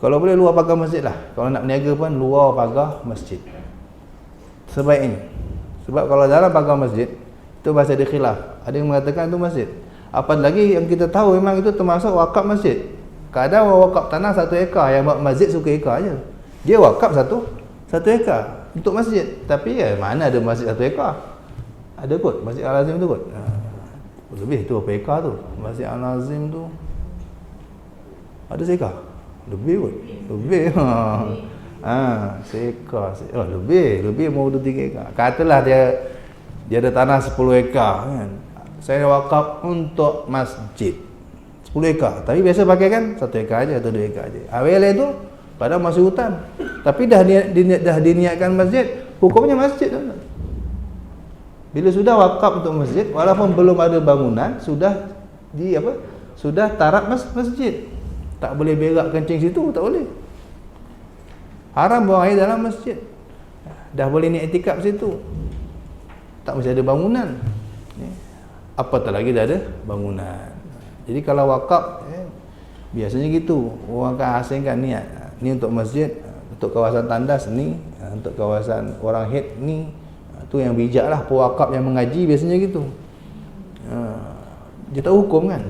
Kalau boleh luar pagar masjid lah, kalau nak berniaga pun luar pagar masjid sebaiknya. Sebab kalau dalam pagar masjid itu bahasa dia khilaf, ada yang mengatakan itu masjid. Apalagi yang kita tahu memang itu termasuk wakaf masjid. Kadang orang wakaf tanah 1 ekar, yang buat masjid suka ekar je. Dia wakaf satu ekar untuk masjid. Tapi mana ada masjid 1 ekar? Ada kot, Masjid Al-Azim tu kot. Lebih tu berapa ekar tu? Masjid Al-Azim tu ada seekar? Lebih kot. Lebih. Seekar. Lebih mau 2-3 ekar. Katalah dia ada tanah 10 ekar kan. Saya wakaf untuk masjid 10 ekar, tapi biasa pakai kan 1 ekar aja atau 2 ekar aja. Awal itu padahal masih hutan, tapi dah diniatkan masjid, hukumnya masjid. Bila sudah wakaf untuk masjid, walaupun belum ada bangunan, sudah taraf masjid. Tak boleh berak kencing situ, tak boleh. Haram buang air dalam masjid. Dah boleh ni iktikaf situ. Tak mesti ada bangunan. Apatah lagi dah ada bangunan. Jadi kalau wakaf biasanya gitu, orang akan asingkan niat. Ni untuk masjid, untuk kawasan tandas ni, untuk kawasan orang haid ni. Tu yang bijaklah pewakaf yang mengaji biasanya gitu. Dia tak hukum kan.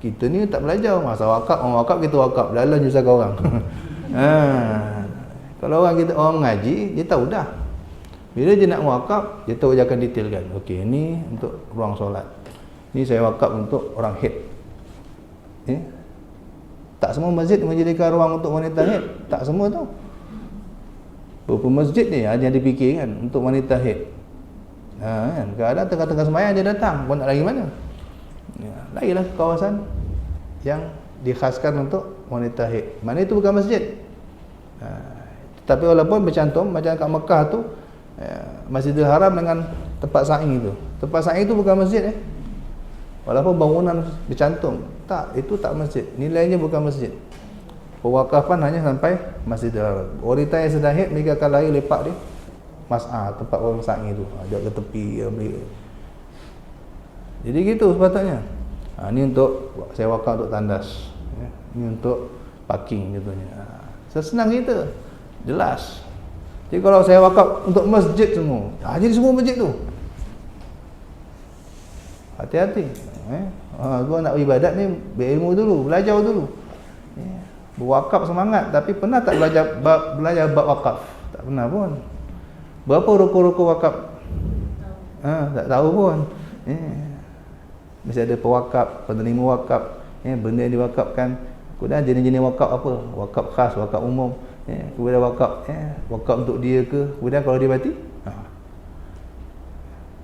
Kita ni tak belajar masa wakaf, orang wakaf kita wakaf, lalan nyusahkan orang. Kalau orang mengaji, dia tahu dah. Bila dia nak wakaf, dia tahu dia akan detailkan. Okey, ni untuk ruang solat. Ni saya wakaf untuk orang haid. Tak semua masjid menjadikan ruang untuk wanita haid. Tak semua tu. Beberapa masjid ni ada yang dipikirkan untuk wanita haid. Kan? Kadang tengah-tengah sembahyang dia datang, pun nak lagi mana? Lagilah ke kawasan yang dikhaskan untuk wanita haid. Mana itu bukan masjid. Tapi walaupun bercantum macam kat Mekah tu, Masjidil Haram dengan tempat sa'i itu. Tempat sa'i itu bukan masjid walaupun bangunan bercantum. Tak, itu tak masjid. Nilainya bukan masjid. Pewakafan hanya sampai Masjidil Haram. Wanita yang sedang haid mereka akan lari lepak di mas'ah, tempat orang sa'i itu. Ajak ke tepi ambil. Jadi gitu sepatutnya. Ni untuk saya wakaf untuk tandas, ya. Ni untuk parking contohnya. Senang kita, jelas. Jadi kalau saya wakaf untuk masjid semua, jadi semua masjid tu. Hati-hati. Gua nak ibadat ni berilmu dulu, belajar dulu. Berwakaf semangat, tapi pernah tak belajar bab wakaf? Tak pernah pun. Berapa rukun-rukun wakaf? Tak tahu pun. Mesti ada pewakaf, penerima wakaf, benda yang diwakafkan. Kemudian jenis-jenis wakaf apa? Wakaf khas, wakaf umum. Kemudian wakaf untuk dia ke? Kemudian kalau dia mati,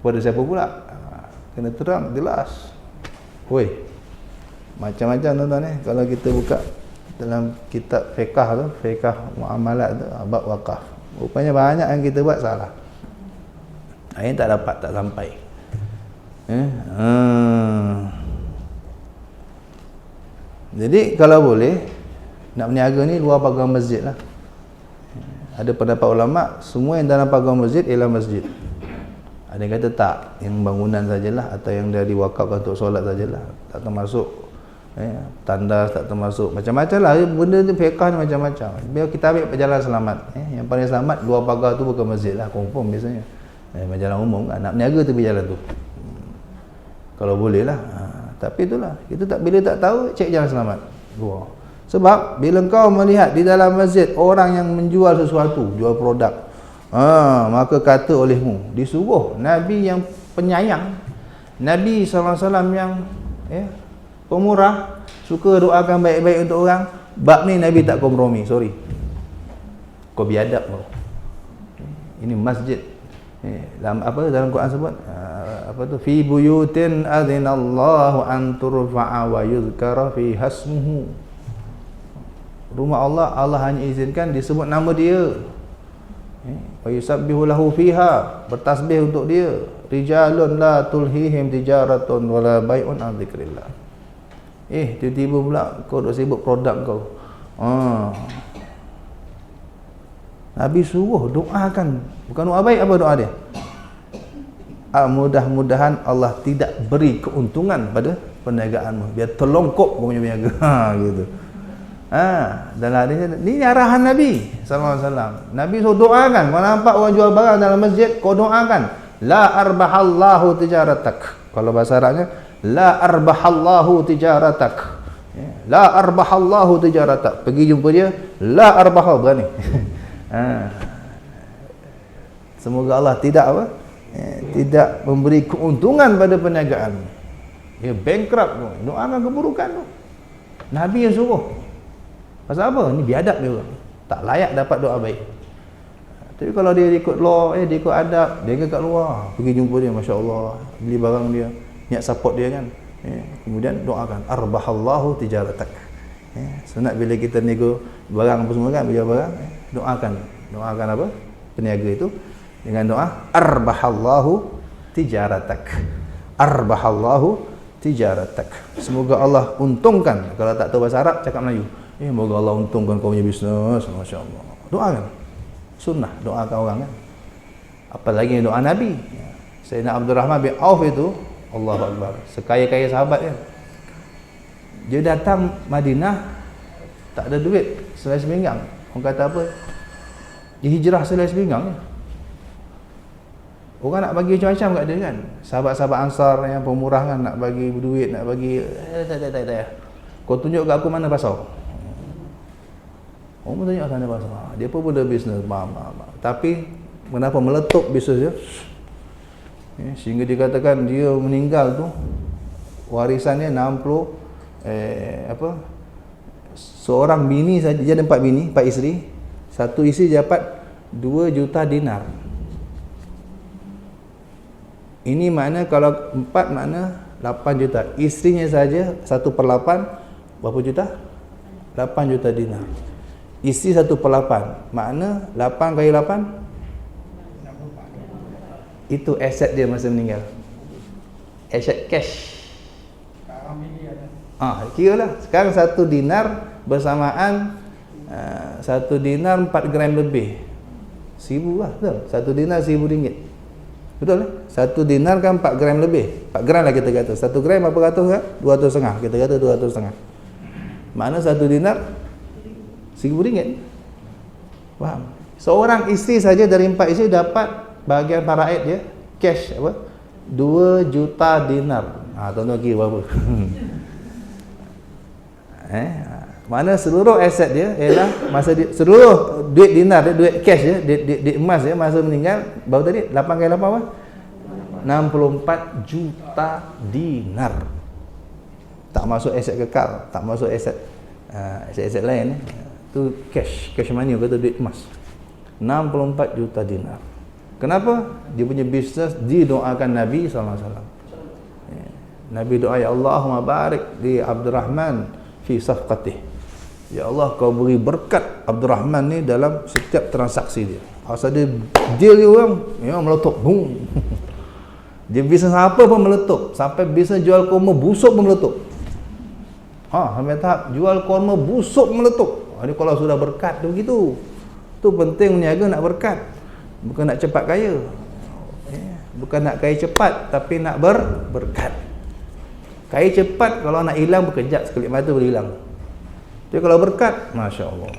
kepada siapa pula? Kena terang, jelas. Macam-macam tuan-tuan kalau kita buka dalam kitab fiqah tu, fiqah muamalat tu, bab wakaf. Rupanya banyak yang kita buat salah. Ini tak sampai. Jadi kalau boleh nak berniaga ni luar pagar masjid lah. Ada pendapat ulama, semua yang dalam pagar masjid ialah masjid. Ada yang kata tak, yang bangunan sajalah, atau yang dah diwakafkan untuk solat sajalah, tak termasuk tandas, tak termasuk macam-macam lah. Benda tu fiqah ni macam-macam. Biar kita ambil jalan selamat. Yang paling selamat luar pagar tu bukan masjid lah, confirm biasanya. Jalan umum kan, nak berniaga tu pergi jalan tu. Kalau boleh lah. Tapi itulah, kita bila tak tahu, cek jalan selamat luar. Sebab bila kau melihat di dalam masjid orang yang menjual sesuatu, jual produk, maka kata olehmu, disuruh Nabi yang penyayang, Nabi SAW yang pemurah, suka doakan baik-baik untuk orang. Bab ni Nabi tak kompromi, sorry, kau biadab kau. Ini masjid. Dalam Quran sebut fi buyutin adzinallahu an turfa'a wa yuzkara fi hasmuhu. Rumah Allah hanya izinkan disebut nama dia. Wa yusabbihu lahu fiha, bertasbih untuk dia. Rijalun la tulhihim tijaratun wala bai'un an dzikrillah. Tiba-tiba pula kau duk sibuk produk kau. Nabi suruh doakan, bukan doa baik, apa doa dia? Mudah-mudahan Allah tidak beri keuntungan pada perniagaanmu, biar terlongkok kau punya berniaga. Gitu. Dalam hadis ni arahan Nabi sallallahu alaihi wasallam. Nabi suruh doakan, kau nampak orang jual barang dalam masjid, kau doakan, la arbahallahu tijaratak. Kalau bahasa Arabnya, la arbahallahu tijaratak. La arbahallahu tijaratak. Pergi jumpa dia, la arbahal, berani. Semoga Allah tidak tidak memberi keuntungan pada perniagaan. Dia bankrupt tu. Doakan keburukan tu. Nabi yang suruh. Pasal apa? Ni biadab dia orang. Tak layak dapat doa baik. Tapi kalau dia ikut law, dia ikut adab, dia kat luar, pergi jumpa dia, masya-Allah, beli barang dia, niat support dia kan. Kemudian doakan, arbahallahu tijaratak. Sunat bila kita nego barang apa semua kan, beli barang, doakan apa? Peniaga itu dengan doa arbahallahu tijaratak. Arbahallahu tijaratak. Semoga Allah untungkan. Kalau tak tahu bahasa Arab, cakap Melayu. Semoga Allah untungkan kau punya bisnes, masya-Allah. Doakan. Sunnah doakan orang kan. Apalagi doa Nabi. Sayyidina Abdul Rahman bin Auf itu, Allahu Akbar, sekaya-kaya sahabat kan. Dia datang Madinah tak ada duit, selai sepinggang. Orang kata apa? Dia hijrah selai sepinggang. Orang nak bagi macam-macam kat dia kan. Sahabat-sahabat Ansar yang pemurah kan, nak bagi duit, nak bagi tak. Kau tunjuk kat aku mana pasal. Orang tunjuk sana pasal. Dia pun ada bisnes, tapi kenapa meletup bisnes dia? Sehingga dikatakan dia meninggal tu warisannya 60 seorang bini saja, dia ada 4 bini, 4 isteri. Satu isteri dapat 2 juta dinar. Ini makna kalau 4 makna 8 juta. Isterinya saja 1/8 berapa juta? 8 juta dinar. Isteri 1/8 makna 8 kali 8 itu aset dia masa meninggal. Aset cash. Kira lah. Sekarang 1 dinar bersamaan 1 dinar 4 gram lebih. 1000 lah, betul? 1 dinar 1000 ringgit. Betul eh? 1 dinar kan 4 gram lebih. 4 gram lah kita kata. 1 gram berapa ratus kan? 200 setengah. Kita kata 200 setengah. Mana 1 dinar? RM1,000. Faham? Seorang isteri saja dari 4 isteri dapat bahagian faraid dia cash apa? 2 juta dinar. Tuan-tuan kira berapa? Mana seluruh aset dia ialah masa dia, seluruh duit dinar dia, duit cash dia, duit emas dia masa meninggal baru tadi 8 kali 8 apa? 64 juta dinar. Tak masuk aset kekal, tak masuk aset aset lain tu cash money kata duit emas. 64 juta dinar. Kenapa? Dia punya bisnes didoakan Nabi SAW. Nabi doa, ya Allahumma barik di Abdurrahman fi safqatih. Ya Allah, kau beri berkat Abdurrahman ni dalam setiap transaksi dia. Asal dia deal dia orang, memang meletup. Boom. Dia bisnes apa pun meletup. Sampai bisnes jual kurma busuk pun meletup. Sampai tahap jual kurma busuk meletup. Ini kalau sudah berkat tu begitu. Tu penting meniaga nak berkat. Bukan nak cepat kaya. Bukan nak kaya cepat, tapi nak berkat. Kaya cepat kalau nak hilang berkejap sekelip mata boleh hilang. Tapi kalau berkat, Masya Allah.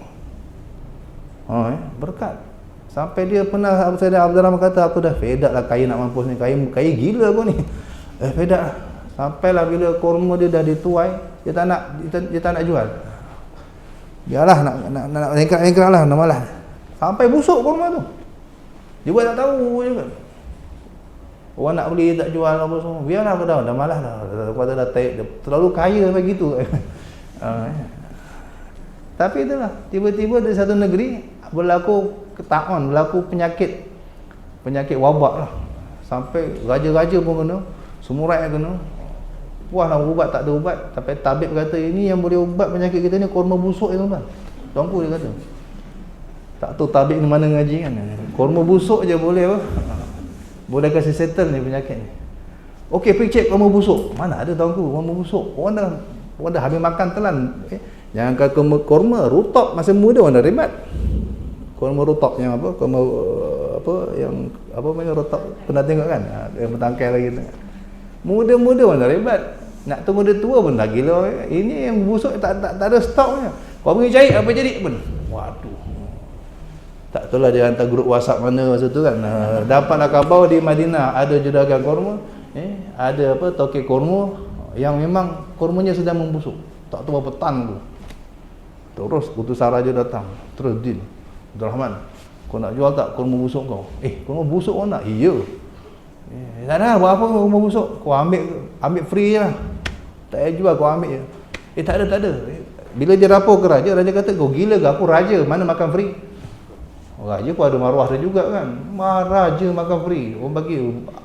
Berkat. Sampai dia pernah Sayyidina Abdul Rahman kata, aku dah fed up lah kaya nak mampus ni. Kaya gila aku ni. Fed up lah. Sampailah bila kurma dia dah dituai, dia tak nak jual. Biarlah nak engkrak lah, nak malah. Sampai busuk kurma tu. Dia buat tak tahu juga. Orang nak beli tak jual apa semua. Biarlah aku dah malas dah. Kata dah terlalu kaya sampai gitu. Tapi itulah, tiba-tiba di satu negeri berlaku ketaun, berlaku penyakit wabak lah. Sampai raja-raja pun kena, semua rakyat kena. Puas lah ubat, tak ada ubat. Tapi tabib kata, ini yang boleh ubat penyakit kita ni kurma busuk je tuan-tuan. Tuanku dia kata. Tak tahu tabib ni mana ngaji kan. Kurma busuk je boleh apa? Boleh kasih settle ni penyakit ni. Okey, pergi cek kurma busuk. Mana ada tuanku kurma busuk. Orang dah habis makan telan. Jangan kata kurma rutop masa muda orang dah ribat. Kurma rutop yang apa? Kurma apa yang apa namanya rutop, pernah tengok kan? Yang bertangkai lagi tu. Muda-muda orang dah ribat. Nak tunggu dia tua pun dah gila. Ini yang busuk tak ada stoknya. Kau pergi cari apa jadi pun. Waduh. Tak tahu lah dia hantar grup WhatsApp mana masa tu kan. Dapatlah khabar di Madinah ada juragan kurma, ada apa tokek kurma yang memang kurmanya sedang membusuk. Tak tahu berapa tan tu. Terus utusan raja datang. Terus deal. Abdul Rahman, kau nak jual tak kurma busuk kau? Kurma busuk kau nak? Iya. Tak ada berapa kurma busuk. Kau ambil free je lah. Tak payah jual, kau ambil je. Tak ada. Bila dia rapor ke raja kata, kau gila ke? Aku raja, mana makan free? Raja pun ada maruah dia juga kan. Raja makan free. Orang bagi,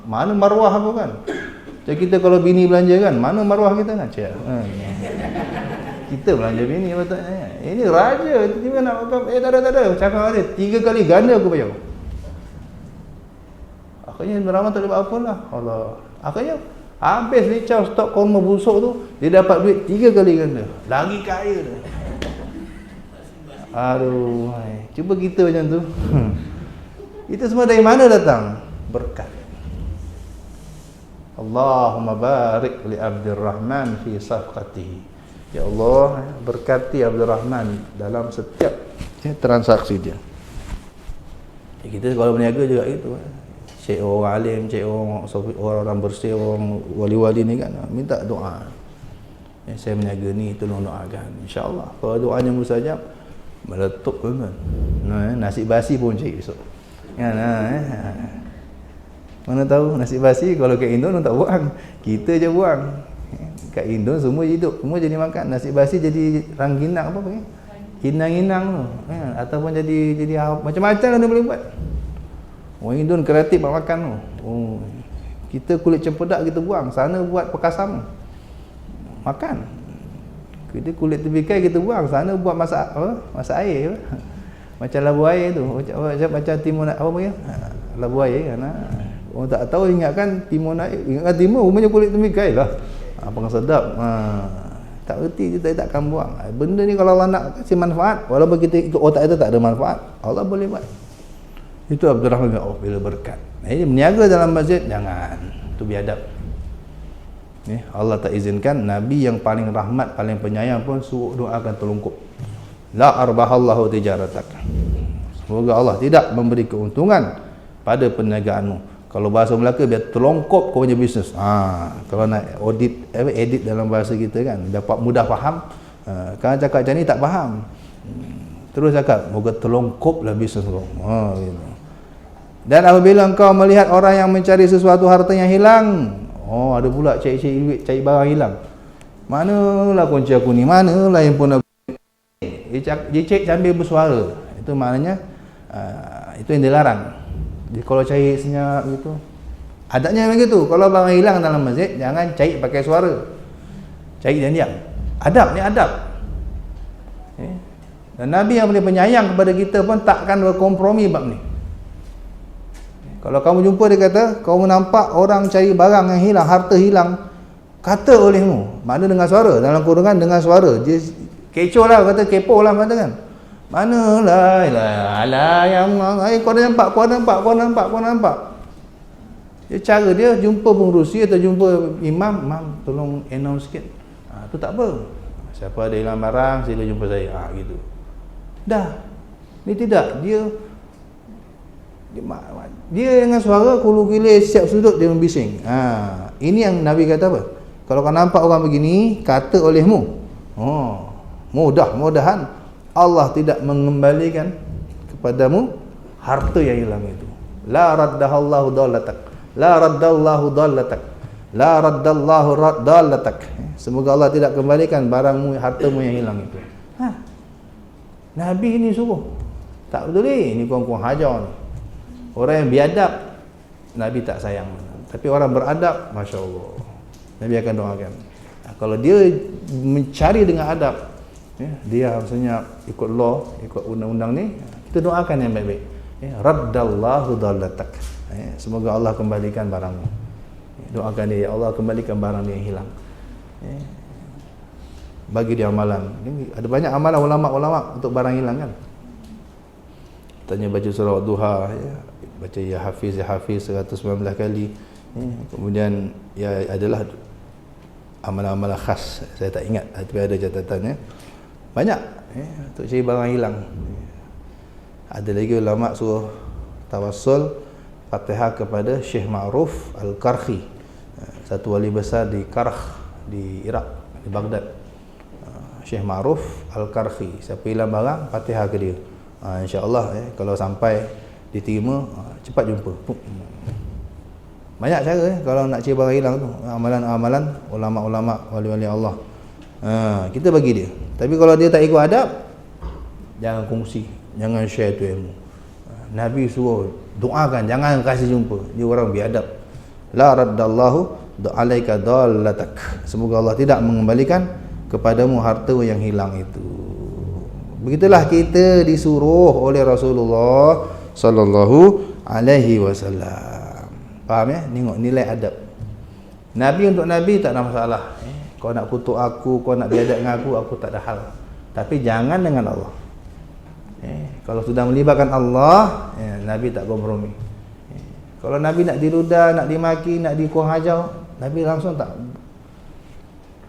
mana maruah apa kan? Macam kita kalau bini belanja kan, mana maruah kita kan? Kita belanja bini patutnya. Ini raja, tiba-tiba nak makan. Tak ada. Cakap ada, 3 kali ganda aku bayar. Akhirnya Rahman tak ada apa lah. Allah. Akhirnya habis licau stok kurma busuk tu, dia dapat duit 3 kali ganda. Lagi kaya dia. Aduh, cuba kita macam tu. Itu semua dari mana datang? Berkat. Allahumma barik li Abdurrahman fi safqatihi. Ya Allah, berkati Abdul Rahman dalam setiap transaksi dia. Kita kalau berniaga juga gitu. Cek orang alim, cek orang bersih, orang wali-wali ni kan, minta doa. Saya berniaga ni, tolong doakan. InsyaAllah, kalau doanya mustajab, meletup kan. Nasi basi pun cik esok. Mana tahu nasi basi kalau kat Indo tak buang. Kita je buang. Kat Indo semua hidup, semua jadi makan. Nasi basi jadi rangginang apa panggil? Inang-inang tu. Ataupun jadi macam-macam dia boleh buat. Orang Indo kreatif buat makan tu. Kita kulit cempedak kita buang, sana buat perkasam. Makan. Kita kulit tebikai kita buang, sana buat masak air. Macam labu air tu, macam timun apa panggil? Labu air kan. Orang tak tahu ingatkan timun air, ingatkan timun rumahnya kulit tebikai lah. Abang sedap. Tak erti kita takkan buang. Benda ni kalau Allah nak kasih manfaat, walaupun kita ikut otak itu tak ada manfaat, Allah boleh buat. Itu Abdul Rahman bin Auf bila berkat. Berniaga dalam masjid jangan, itu biadab. Allah tak izinkan. Nabi yang paling rahmat, paling penyayang pun suruh doakan terlungkup. La arbahallahu tijaratak. Semoga Allah tidak memberi keuntungan pada perniagaanmu. Kalau bahasa Melaka biar terlongkop kau punya bisnes. Kalau nak edit dalam bahasa kita kan dapat mudah faham. Kalau cakap macam ni tak faham. Terus cakap moga terlongkoplah bisnes kau. Gitu. Dan apabila engkau melihat orang yang mencari sesuatu harta yang hilang, ada pula cari duit, cari barang hilang. Manalah kunci aku ni? Manalah handphone aku? Dia cek sambil bersuara. Itu maknanya itu yang dilarang. Jadi kalau cari senyap gitu, adabnya begitu. Kalau barang hilang dalam masjid, jangan cari pakai suara, cari diam-diam. Adab ni adab. Dan Nabi yang paling penyayang kepada kita pun takkan berkompromi bab ni. Kalau kamu jumpa dia kata, kamu nampak orang cari barang yang hilang, harta hilang, kata olehmu, makna dengan suara, dalam kurungan dengan suara. Dia kecoh lah, kata kepo lah, kata kan. Manalah alah yang kau nampak. Dia cara dia jumpa pengerusi atau jumpa imam, tolong announce sikit. Tu tak apa. Siapa ada hilang barang sila jumpa saya. Gitu. Dah. Ni tidak, dia dengan suara kulu-kulu siap sudut dia membising. Ini yang Nabi kata apa? Kalau kau nampak orang begini, kata olehmu. Mudah-mudahan Allah tidak mengembalikan kepadamu harta yang hilang itu. La raddahallahu dallatak. La raddallahu dallatak. La raddallahu dallatak. Semoga Allah tidak kembalikan barangmu, hartamu yang hilang itu. Nabi ini suruh. Tak betul ni kurang-kurang hajar ni. Orang yang biadab, Nabi tak sayang. Tapi orang beradab, Masya Allah, Nabi akan doakan. Kalau dia mencari dengan adab, dia harusnya ikut law, ikut undang-undang ni, kita doakan yang baik-baik. Raddallahu dallatak. Semoga Allah kembalikan barangmu. Doakan dia, ya Allah kembalikan barang dia yang hilang. Bagi dia amalan. Ada banyak amalan ulama-ulama untuk barang hilang kan. Tanya baca surah duha, baca ya hafiz 119 kali. Kemudian ya adalah amalan-amalan khas, saya tak ingat tapi ada catatannya. Banyak untuk cari barang hilang. Ada lagi ulama suruh tawassul Fatihah kepada Syekh Ma'ruf Al-Karhi, satu wali besar di Karh di Iraq, di Baghdad. Syekh Ma'ruf Al-Karhi, siapa hilang barang Fatihah ke dia. InsyaAllah kalau sampai diterima, cepat jumpa. Banyak cara kalau nak cari barang hilang tu, amalan-amalan ulama-ulama, wali-wali Allah. Kita bagi dia. Tapi kalau dia tak ikut adab, jangan kongsi, jangan share tu ilmu. Nabi suruh doakan, jangan kasih jumpa. Dia orang biadab. La raddallahu alaika dallatak. Semoga Allah tidak mengembalikan kepadamu harta yang hilang itu. Begitulah kita disuruh oleh Rasulullah sallallahu alaihi wasallam. Faham ya? Tengok nilai adab. Nabi untuk Nabi tak ada masalah. Kau nak kutuk aku, kau nak biadab dengan aku tak ada hal. Tapi jangan dengan Allah. Kalau sudah melibatkan Allah, Nabi tak kompromi. Kalau Nabi nak diludah, nak dimaki, nak dikuang hajar, Nabi langsung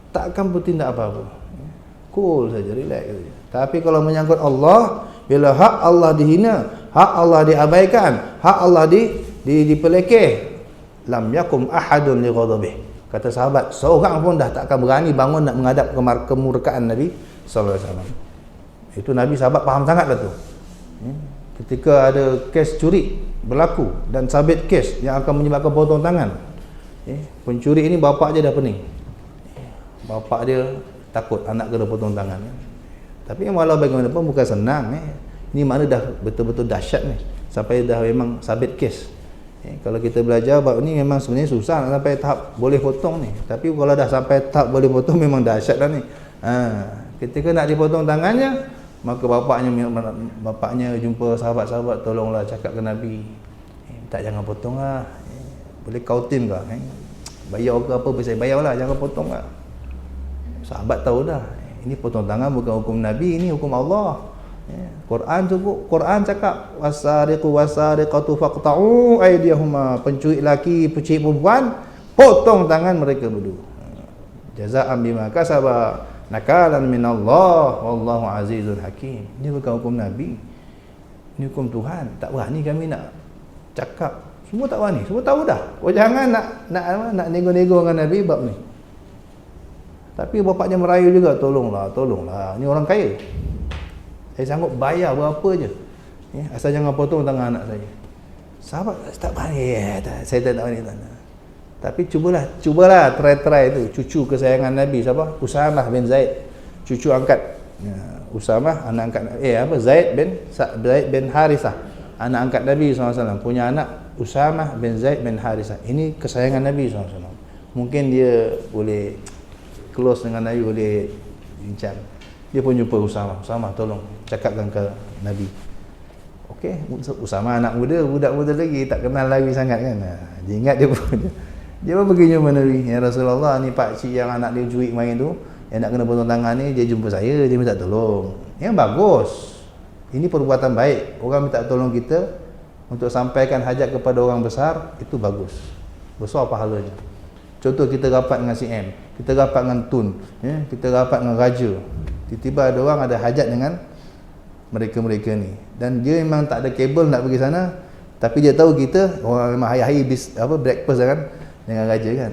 takkan bertindak apa-apa. Cool saja, relax saja. Tapi kalau menyangkut Allah, bila hak Allah dihina, hak Allah diabaikan, hak Allah dipelekeh, lam yakum ahadun li ghadabih. Kata sahabat, seorang pun dah takkan berani bangun nak menghadap kemurkaan Nabi sallallahu alaihi wasallam. Itu Nabi sahabat faham sangatlah tu. Ketika ada kes curi berlaku dan sabit kes yang akan menyebabkan potong tangan. Pencuri ini bapak dia dah pening. Bapak dia takut anak kena potong tangan. Tapi walau bagaimanapun bukan senang. Ini makna dah betul-betul dahsyat ni. Sampai dah memang sabit kes. Kalau kita belajar bab ni memang sebenarnya susah nak sampai tahap boleh potong ni. Tapi kalau dah sampai tahap boleh potong memang dahsyat dah ni. Ketika nak dipotong tangannya, maka bapaknya jumpa sahabat-sahabat, tolonglah cakap ke Nabi. Tak, jangan potong lah. Boleh kautin ke? Bayar ke apa, bisa bayar lah, jangan potong lah. Sahabat tahu dah, ini potong tangan bukan hukum Nabi, ini hukum Allah. Quran cukup. Quran cakap wasariqu wasariqatu faqta'u aydiyahuma, pencuri laki, pencuri perempuan, potong tangan mereka berdua. Jazaa'an bima kasaba nakalan minallah wallahu azizun hakim. Ini bukan hukum Nabi, ini hukum Tuhan. Tak berani kami nak cakap. Semua tak berani, semua tahu dah. Oh, jangan nak nego-nego dengan Nabi bab ni. Tapi bapaknya merayu juga, tolonglah. Ni orang kaya. Saya sanggup bayar berapa je. Asal jangan potong tangan anak saya. Sahabat tak berani. Saya tak berani. Tapi cubalah try tu. Cucu kesayangan Nabi siapa? Usamah bin Zaid. Cucu angkat Usamah, anak angkat Zaid bin Harisah. Anak angkat Nabi SAW. Punya anak Usamah bin Zaid bin Harisah. Ini kesayangan Nabi SAW. Mungkin dia boleh close dengan Nabi, boleh bincang. Dia pun jumpa Usamah. Usamah, tolong cakapkan ke Nabi. Okey, Usamah anak muda, budak muda lagi, tak kenal Nabi sangat kan. Dia ingat dia pun pergi jumpa Nabi. Ya Rasulullah, ni pak cik yang anak dia curi main tu, yang nak kena potong tangan ni, dia jumpa saya, dia minta tolong. Yang bagus. Ini perbuatan baik. Orang minta tolong kita untuk sampaikan hajat kepada orang besar, itu bagus. Besar pahalanya. Contoh kita rapat dengan CM, kita rapat dengan Tun, kita rapat dengan Raja. Tiba-tiba ada orang ada hajat dengan mereka-mereka ni, dan dia memang tak ada kabel nak pergi sana, tapi dia tahu kita orang memang hari-hari breakfast kan dengan Raja kan,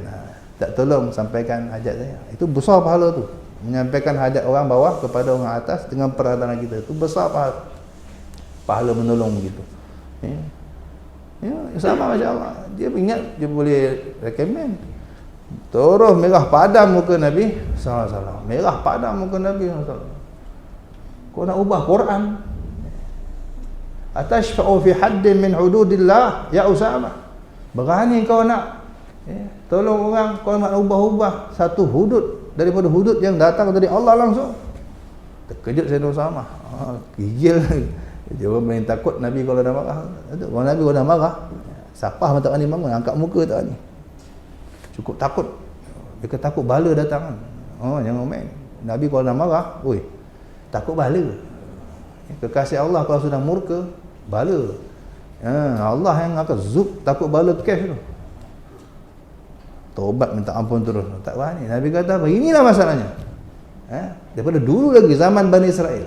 tak tolong sampaikan hajat saya. Itu besar pahala tu, menyampaikan hajat orang bawah kepada orang atas dengan peradaran kita. Itu besar pahala menolong begitu. Sama macam Allah, dia ingat dia boleh recommend. Terus merah padam muka Nabi SAW. Merah padam muka Nabi SAW. Kau nak ubah Quran? Atashfa'u fi haddin min hududillah ya Usamah. Berani kau nak tolong orang, kau nak ubah-ubah satu hudud daripada hudud yang datang dari Allah langsung. Terkejut Sayyidina Usamah. Gigil. Dia orang main takut Nabi kalau dah marah. Kalau Nabi kalau dah marah, siapa tak berani bangun, angkat muka tak berani. Cukup takut. Dia takut bala datang. Jangan main. Nabi kalau dah marah, takut bala. Kekasih Allah kalau sudah murka, bala. Allah yang akan takut bala cash tu. Taubat minta ampun terus. Tak berani. Nabi kata apa? Inilah masalahnya. Daripada dulu lagi zaman Bani Israel.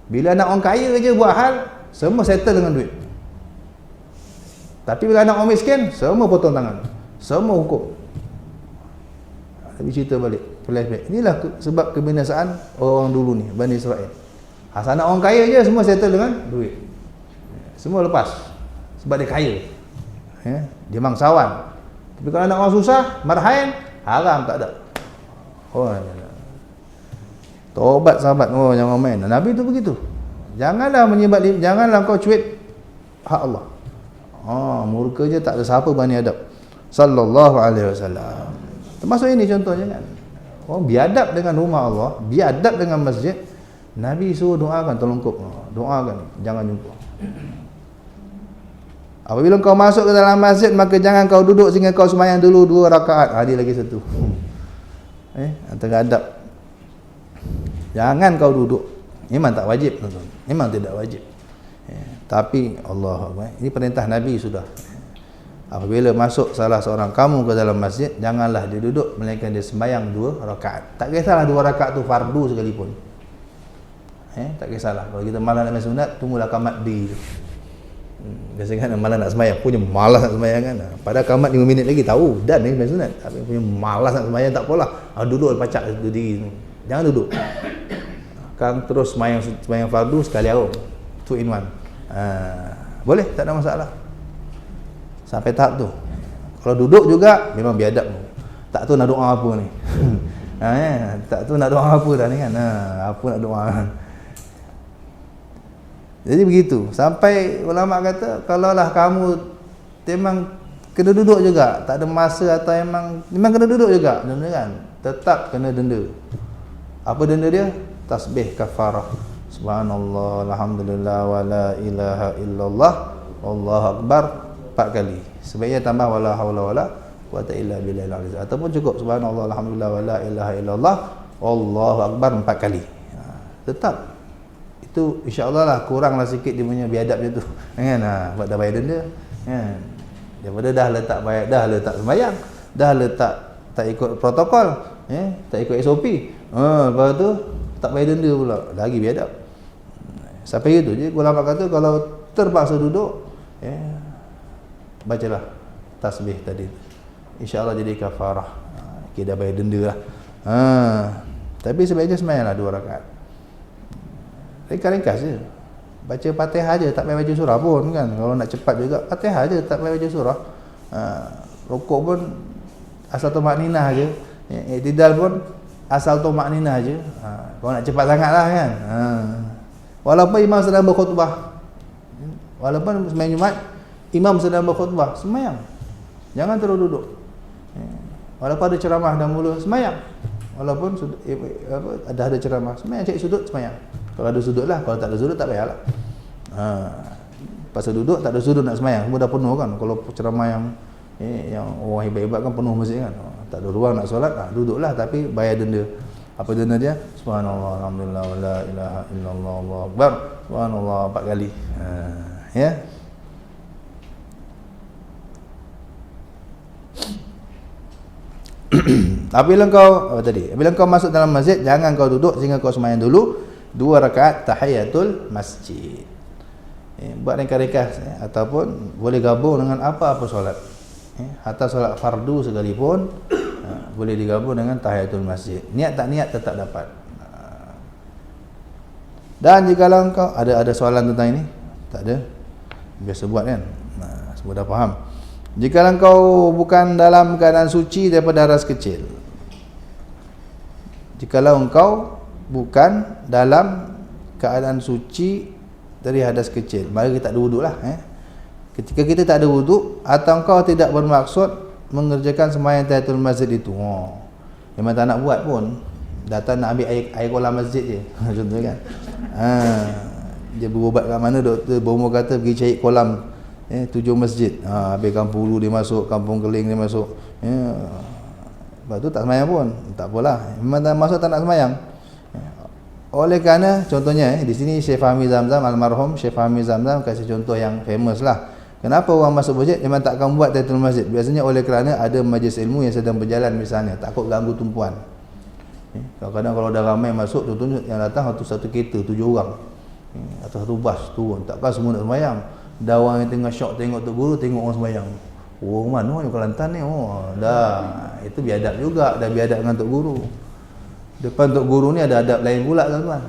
Bila anak orang kaya je buat hal, semua settle dengan duit. Tapi bila anak orang miskin, semua potong tangan. Semua hukum. Tapi cerita balik, flashback. Inilah sebab kebinasaan orang dulu ni, Bani Israel. Asal anak orang kaya je, semua settle dengan duit. Semua lepas. Sebab dia kaya. Dia mangsawan. Tapi kalau anak orang susah, marhain, haram tak ada. Taubat sahabat, jangan main. Nabi tu begitu. Janganlah janganlah kau cuit hak Allah. Murka je, tak ada siapa berani adab. Sallallahu alaihi wasallam. Termasuk ini contohnya kan. Biadab dengan rumah Allah, biadab dengan masjid. Nabi suruh doakan, tolong kau doakan, jangan jumpa. Apabila kau masuk ke dalam masjid, maka jangan kau duduk sehingga kau sembahyang dulu 2 rakaat. Ada lagi satu. Antara adab. Jangan kau duduk. Memang tak wajib, tuan-tuan. Memang tidak wajib. Tapi Allah, ini perintah Nabi sudah. Apabila masuk salah seorang kamu ke dalam masjid, janganlah dia duduk, melainkan dia sembahyang 2 rakaat. Tak kisahlah 2 rakaat tu fardu sekalipun. Tak kisahlah. Kalau kita malas nak sunat, tunggulah qamat di. Biasanya kan malas nak sembahyang, punya malas nak sembahyang kan. Padahal qamat 5 minit lagi tahu dan ni sunat. Tapi punya malas nak sembahyang, tak apalah. Duduk pacak diri. Jangan duduk. Kan terus sembahyang fardu sekali arung. 2 in 1. Boleh, tak ada masalah. Sampai tahap tu. Kalau duduk juga memang biadab. Tak tahu nak doa apa ni. Tak tahu nak doa apa dah ni kan. Apa nak doa. Jadi begitu. Sampai ulama kata, kalaulah kamu memang kena duduk juga, tak ada masa atau memang kena duduk juga, denda kan, tetap kena denda. Apa denda dia? Tasbih kafarah. Subhanallah, alhamdulillah, wa la ilaha illallah, wallahu akbar 4 kali. Sebaiknya tambah wala haula wala quwata illa billahil aliyyil azim. Ataupun cukup subhanallah, alhamdulillah, wa la ilaha illallah, wallahu akbar 4 kali. Tetap itu insya-Allah lah kuranglah sikit dia punya biadab dia tu. Kan? Buat dah bayar denda. Kan? Daripada dah letak sembahyang, dah letak tak ikut protokol, tak ikut SOP. Lepas tu tak bayar denda pula, lagi biadab. Sampai itu je ulama kata kalau terpaksa duduk, bacalah tasbih tadi. Insya-Allah jadi kafarah. Kita dah bayar denda lah. Tapi sebaiknya sembahyanglah 2 rakaat. Ringkas je. Baca Fatihah aja, tak payah baca surah pun kan. Kalau nak cepat juga, Fatihah aja, tak payah baca surah. Rukuk pun asal tumakninah aja. I'tidal pun asal tumakninah aja. Kalau nak cepat sangatlah kan. Walaupun imam sedang berkhutbah. Walaupun sembahyang Jumaat, imam sedang berkhutbah, sembahyang. Jangan terus duduk. Walaupun ada ceramah dah mula, sembahyang. Walaupun ada ceramah, sembahyang, cari sudut, sembahyang. Kalau ada sudut lah, kalau tak ada sudut tak payahlah. Pasal duduk tak ada sudut nak sembahyang, semua dah penuh kan. Kalau ceramah yang orang hebat-hebat kan penuh masjid kan. Tak ada ruang nak solat, duduklah tapi bayar denda. Apa denda dia? Subhanallah, alhamdulillah, wala ilaha illallah, Allahu akbar. Subhanallah 4 kali. Ya. Apabila kau masuk dalam masjid, jangan kau duduk sehingga kau sembahyang dulu 2 rakaat tahiyatul masjid. Buat ringkas ataupun boleh gabung dengan apa-apa solat. Hatta solat fardu sekalipun boleh digabung dengan tahiyatul masjid. Niat tak niat tetap dapat. Dan jika kau ada soalan tentang ini? Tak ada. Biasa buat kan. Semua dah faham. Jika engkau bukan dalam keadaan suci daripada hadas kecil. Jikalau engkau bukan dalam keadaan suci dari hadas kecil, maka kita tak ada wuduk lah. Ketika kita tak ada wuduk atau engkau tidak bermaksud mengerjakan sembahyang tahiyatul masjid itu, memang tak nak buat pun, datang nak ambil air kolam masjid je. Contohnya kan. Dia berubat kat mana, doktor berumur kata pergi cari kolam 7 masjid. Habis kampung Ulu dia masuk, kampung Keling dia masuk. Lepas tu tak sembahyang pun. Tak apalah. Memang tak masuk tak nak sembahyang. Oleh kerana contohnya di sini Syekh Fahmi Zamzam, almarhum Syekh Fahmi Zamzam kasih contoh yang famous lah. Kenapa orang masuk masjid memang tak akan buat tahiyatul masjid? Biasanya oleh kerana ada majlis ilmu yang sedang berjalan misalnya, takut ganggu tumpuan. Kadang-kadang kalau dah ramai masuk, contohnya yang datang satu kereta 7 orang. Atau satu bas turun, takkan semua nak sembahyang. Dah orang yang tengah syok tengok Tok Guru, tengok orang sembahyang. Mana ni Kelantan ni? Dah. Itu biadab juga, dah biadab dengan Tok Guru. Depan Tok Guru ni ada adab lain pula tuan-tuan.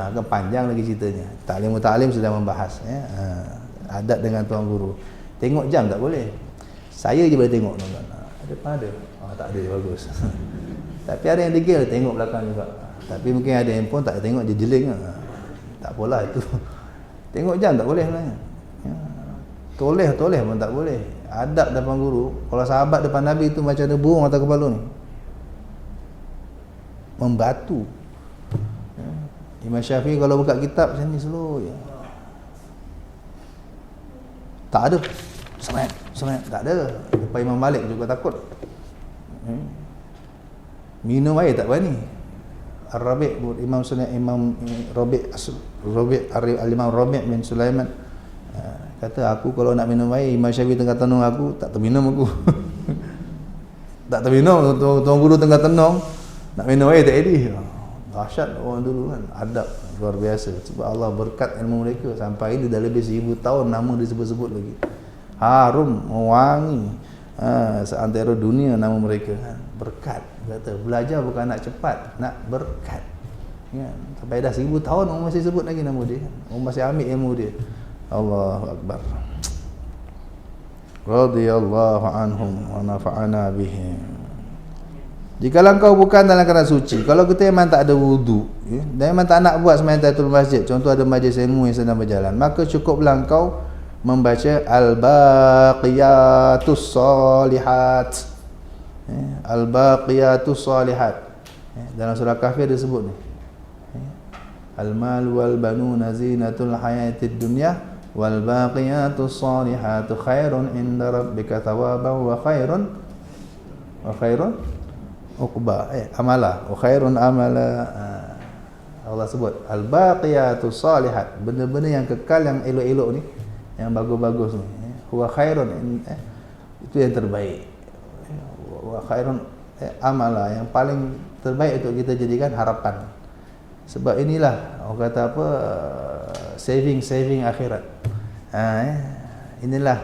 Akan panjang lagi ceritanya. Taklim sedang membahas adab dengan Tuan Guru. Tengok jam tak boleh. Saya je boleh tengok tuan-tuan. Depan ada. Tak ada, bagus. Tapi ada yang degil tengok belakang juga. Tapi mungkin ada yang pun tak tengok, dia jeling. Tak apalah itu. Tengok jam tak boleh sebenarnya. Toleh pun tak boleh. Adab depan guru. Kalau sahabat depan Nabi itu macam ada burung atas kepala ni, membatu. Imam Syafi'i kalau buka kitab macam ni slow je. Tak ada semayang tak ada. Lepas Imam Malik juga takut. Minum air tak berani. Ar-Rabi' Imam Rabi' bin Sulaiman kata, aku kalau nak minum air, Imam Syafi'i tengah tenung aku, tak terminum aku. Tak terminum, Tuan Guru tengah tenung, nak minum air tak jadi. Dahsyat orang dulu kan, adab luar biasa. Sebab Allah berkat ilmu mereka sampai ini dah lebih 1000 tahun nama disebut-sebut lagi. Harum, wangi, seantero dunia nama mereka kan. Berkat, kata belajar bukan nak cepat, nak berkat. Ya, sampai dah 1000 tahun orang masih sebut lagi nama dia. Orang masih ambil ilmu dia. Allahu Akbar. Radhiyallahu anhum wa nafa'ana bihim. Jikalau kau bukan dalam keadaan suci, kalau kita memang tak ada wudu, dan memang tak nak buat sembahyang tahiyatul masjid, contoh ada majlis ilmu yang sedang berjalan, maka cukuplah kau membaca al-baqiyatus salihat. Al-baqiyatus salihat. Dalam surah Kahfi ada sebut ni. Al-mal wal banuna zinatul hayatid dunya wal baqiyatus salihatu khairun inda rabbika thawaban wa khairun uqba. Amala wa khairun amala. Allah sebut al-baqiyatus salihat, benda-benda yang kekal, yang elok-elok ni, yang bagus-bagus ni, huwa khairun, itu yang terbaik. Huwa khairun amala, yang paling terbaik untuk kita jadikan harapan. Sebab inilah orang kata apa, saving akhirat. Inilah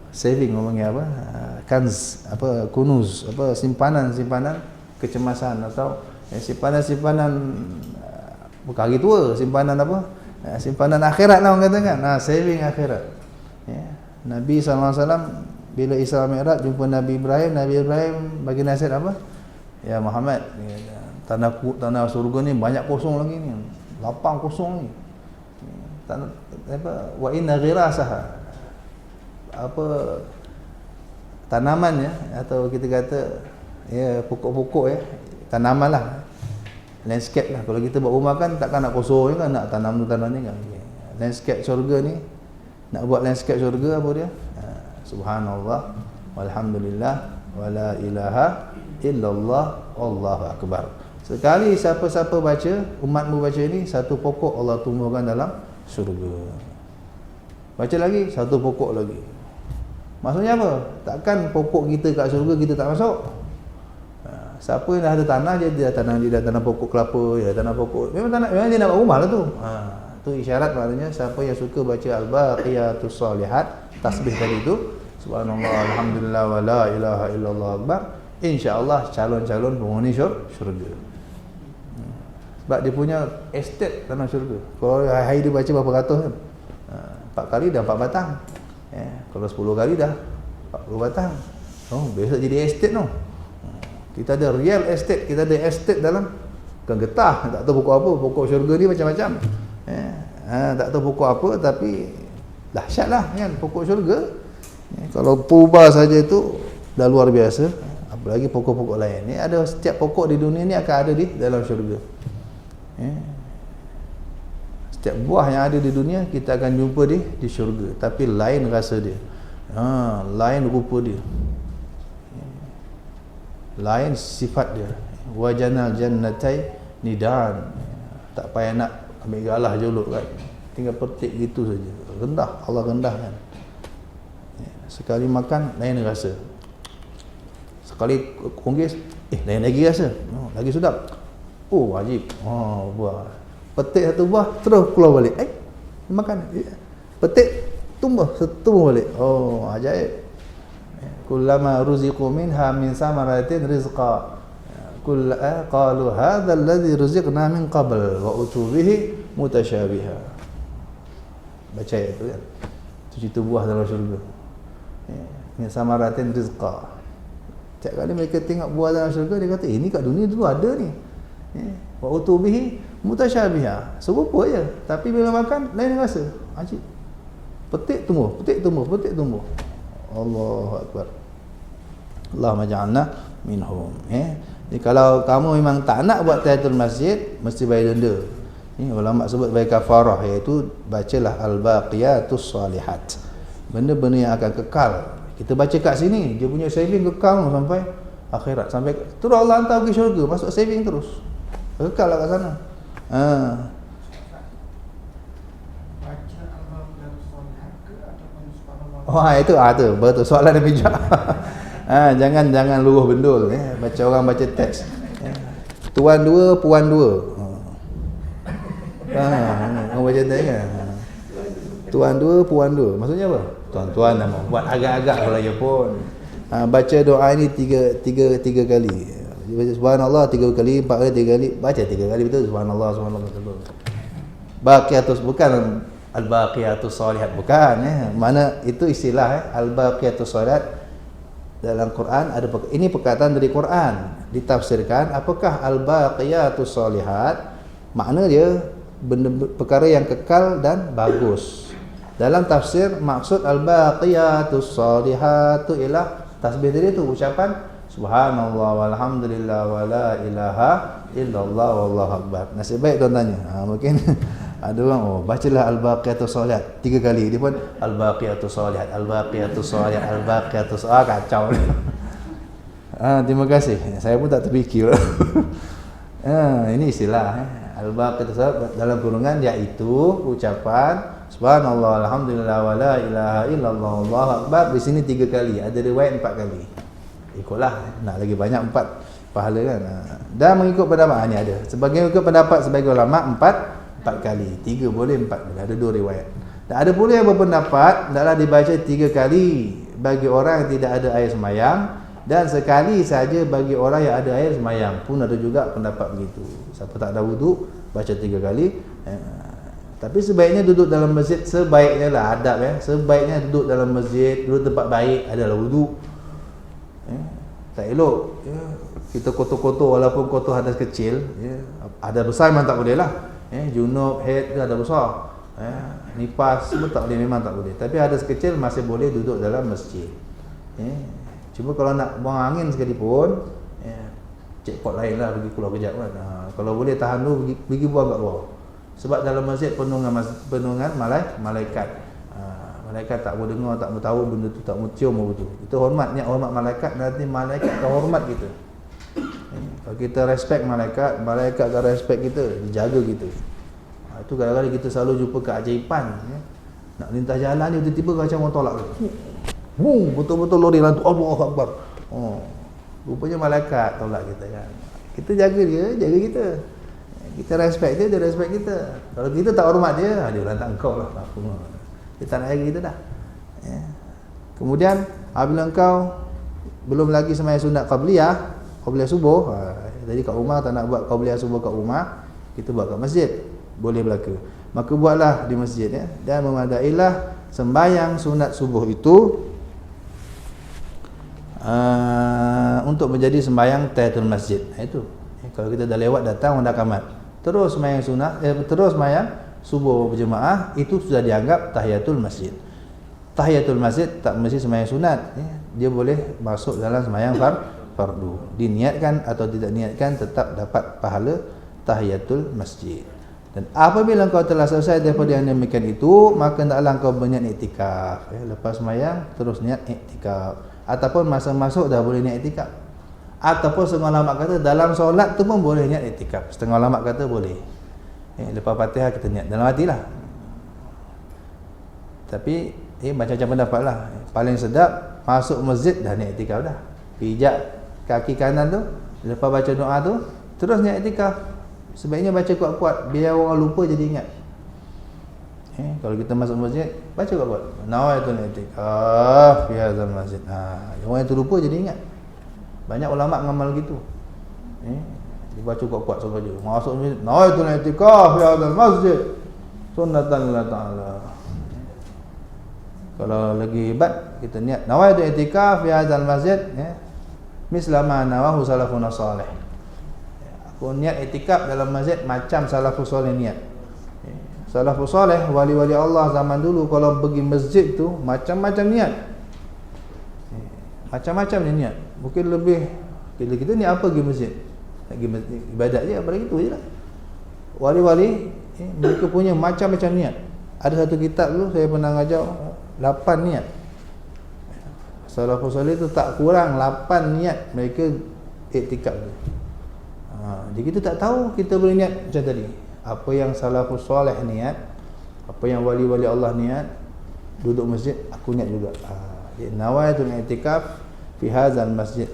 saving, ngomongnya apa, kanz, apa, kunuz, apa, simpanan kecemasan, atau simpanan bukan hari tua, simpanan apa, simpanan akhirat lah orang katakan, saving akhirat. Nabi SAW bila Isra Mi'raj jumpa Nabi Ibrahim bagi nasihat apa? Ya Muhammad, tanah surga ni banyak kosong lagi ni, lapang kosong ni. Tanah apa, wa inna ghirasaha, apa, tanaman ya, atau kita kata ya pokok-pokok ya, tanaman lah, landscape lah. Kalau kita buat rumah kan takkan nak kosong kan, nak tanam tu tanam ni kan. Landscape syurga ni, nak buat landscape syurga apa dia? Subhanallah walhamdulillah wala ilaha illallah wallahu akbar. Sekali siapa-siapa baca, umatmu baca ini, satu pokok Allah tumbuhkan dalam syurga. Baca lagi, satu pokok lagi. Maksudnya apa? Takkan pokok kita kat syurga kita tak masuk. Siapa yang dah ada tanah, dia dah tanam pokok kelapa, dia dah tanam pokok. Memang dia nak buat rumah lah tu. Tu isyarat, maknanya siapa yang suka baca al-baqiyatus salihat, tasbih tadi tu, subhanallah alhamdulillah wala ilaha illallah akbar, insya-Allah calon-calon penghuni syurga. Sebab dia punya estate tanah syurga. Kalau hari dia baca berapa ratus kan? 4 kali dah 4 batang. Kalau 10 kali dah 40 batang. Besok jadi estate no. Kita ada real estate, kita ada estate dalam bukan getah, tak tahu pokok apa, pokok syurga ni macam-macam. Tak tahu pokok apa, tapi dahsyatlah kan pokok syurga. Kalau purba saja itu dah luar biasa, apalagi pokok-pokok lain. Ni ada, setiap pokok di dunia ni akan ada di dalam syurga. Setiap buah yang ada di dunia kita akan jumpa di syurga, tapi lain rasa dia. Lain rupa dia. Lain sifat dia. Wajanal jannatai nidan. Tak payah nak ambil galah jolok kan. Tinggal petik gitu saja. Rendah, Allah rendahkan. Sekali makan lain rasa. Sekali konggis, lain lagi rasa. Lagi sedap. Wajib. Buah. Petik satu buah terus keluar balik. Makan. Petik tumbuh balik. Ajaib. Kullama ruziqu minha min samaratin rizqa qalu hadha alladhi ruziqna min qabl wa utu bihi mutasyabiha. Baca itu kan, itu cerita buah dalam syurga. Min samaratin rizqa. Setiap kali mereka tengok buah dalam syurga, dia kata ini kat dunia dulu ada ni. Wa utu bihi mutasyabiha, serupa je, tapi bila makan lain rasa. Ajib. Petik tumbuh. Allahu akbar. Allahumma ja'alna minhum. Jadi kalau kamu memang tak nak buat tahiyatul masjid, mesti bayar denda. Ulama sebut bayar kafarah, iaitu bacalah al-baqiyatus salihat. Benda-benda yang akan kekal. Kita baca kat sini, dia punya saving kekal sampai akhirat, sampai terus Allah hantar pergi syurga, masuk saving terus. Kekal lah kat sana. Itu tu betul soalan dia bijak. Jangan luruh bendul baca orang baca teks. Tuan dua, puan dua. Orang baca teks kan. Tuan dua, puan dua. Maksudnya apa? Tuan-tuan nama. Buat agak-agak kalau Jepun. Baca doa ini tiga kali. Subhanallah 3 kali, 4 kali, 3 kali. Baca 3 kali betul. Subhanallah. Baqiyatus, bukan al-baqiyatus salihat, bukan mana itu istilah al-baqiyatus salihat dalam Quran ada. Ini perkataan dari Quran, ditafsirkan apakah al-baqiyatus salihat, makna dia benda perkara yang kekal dan bagus. Dalam tafsir maksud al-baqiyatus salihat itu ialah tasbih tadi tu, ucapan subhanallah walhamdulillah wala ilaha illallah wallahu akbar. Nasib baik tuan tanya. Mungkin ada orang bacalah al-baqiyatus salihat 3 kali, dia pun al-baqiyatus salihat, al-baqiyatus salihat, al-baqiyatus kacau. Terima kasih. Saya pun tak terfikir. Ini istilah Al-baqi tersebut dalam kurungan iaitu ucapan subhanallah alhamdulillah wa la ilaha illallah wallahu akbar. Di sini 3 kali, ada riwayat 4 kali. Ikutlah, nak lagi banyak 4 pahala kan. Dan mengikut pendapat ni ada. Sebagai mengikut pendapat sebagai ulama 4 kali. 3 boleh, 4 boleh. Ada 2 riwayat. Dan ada pula yang berpendapat hendaklah dibaca 3 kali bagi orang yang tidak ada air semayang, dan sekali saja bagi orang yang ada air semayang. Pun ada juga pendapat begitu. Siapa tak ada wuduk, baca 3 kali. Tapi sebaiknya duduk dalam masjid, sebaiknya lah adab sebaiknya duduk dalam masjid, duduk tempat baik, adalah wuduk. Tak elok kita kotor-kotor, walaupun kotor hadas kecil, ada besar memang tak boleh lah. Junub, haid tu ada besar, nifas semua tak boleh, memang tak boleh. Tapi hadas kecil masih boleh duduk dalam masjid. Cuma kalau nak buang angin sekalipun, checkpoint lain lah, pergi keluar kejap kan. Kalau boleh tahan dulu, pergi buang kat luar. Sebab dalam masjid penuh dengan malaikat. Malaikat tak boleh dengar, tak boleh tahu benda tu, tak boleh cium apa tu. Itu hormatnya, hormat malaikat, nanti malaikat akan hormat kita. Kalau kita respect malaikat, malaikat akan respect kita, dijaga kita. Itu kadang-kadang kita selalu jumpa keajaiban. Nak lintas jalan ni tiba-tiba macam orang tolak. Betul-betul lori lantu, Allahu Akbar. Rupanya malaikat tolak kita kan. Kita jaga dia, jaga kita. Kita respect dia respect kita. Kalau kita tak hormat dia, dia lantak engkau lah. Dia tak nak jaga kita dah. Kemudian apabila engkau belum lagi sembahyang sunat qabliyah subuh, jadi kat rumah tak nak buat qabliyah subuh kat rumah, kita buat kat masjid, boleh berlaku. Maka buatlah di masjid dan memadailah sembahyang sunat subuh itu untuk menjadi sembahyang tahiyatul masjid. Itu kalau kita dah lewat datang dah kamat, terus sembahyang sunat, terus sembahyang subuh berjemaah, itu sudah dianggap tahiyatul masjid. Tahiyatul masjid tak mesti sembahyang sunat, dia boleh masuk dalam sembahyang fardu. Diniatkan atau tidak niatkan tetap dapat pahala tahiyatul masjid. Dan apabila kau telah selesai daripada yang demikian itu, maka hendaklah kau berniat iktikaf. Lepas sembahyang terus niat iktikaf, ataupun masa masuk dah boleh niat iktikaf. Ataupun setengah ulama kata dalam solat tu pun boleh niat iktikaf. Setengah ulama kata boleh. Lepas Fatihah kita niat dalam hatilah. Tapi macam-macam pendapat lah. Paling sedap masuk masjid dah niat iktikaf dah. Pijak kaki kanan tu, lepas baca doa tu terus niat iktikaf. Sebaiknya baca kuat-kuat biar orang lupa jadi ingat. Kalau kita masuk masjid, baca kuat-kuat. Nawaitul i'tikaf fi hadzal masjid. Orang itu lupa jadi ingat. Banyak ulama ngamal gitu. Dibaca kuat-kuat saja. Masuk masjid, nawaitul i'tikaf fi hadzal masjid. Sunnatan lillahi ta'ala. Kalau lagi hebat, kita niat nawaitul i'tikaf fi hadzal masjid, misla ma nawahu salafun salih. Aku niat iktikaf dalam masjid macam salafus soleh niat. Salafus soleh, wali-wali Allah zaman dulu kalau pergi masjid tu macam-macam niat. Macam-macam niat. Mungkin lebih, bila kita ni apa pergi masjid? Pergi masjid ibadat je, apa gitu je lah. Wali-wali mereka punya macam-macam niat. Ada satu kitab dulu saya pernah ngajar 8 niat. Salafus soleh tu tak kurang 8 niat mereka iktikaf tu. Jadi kita tak tahu, kita boleh niat macam tadi. Apa yang salafus soleh niat, apa yang wali-wali Allah niat, duduk masjid aku niat juga. Nawaitul i'tikaf fi hadzal masjid.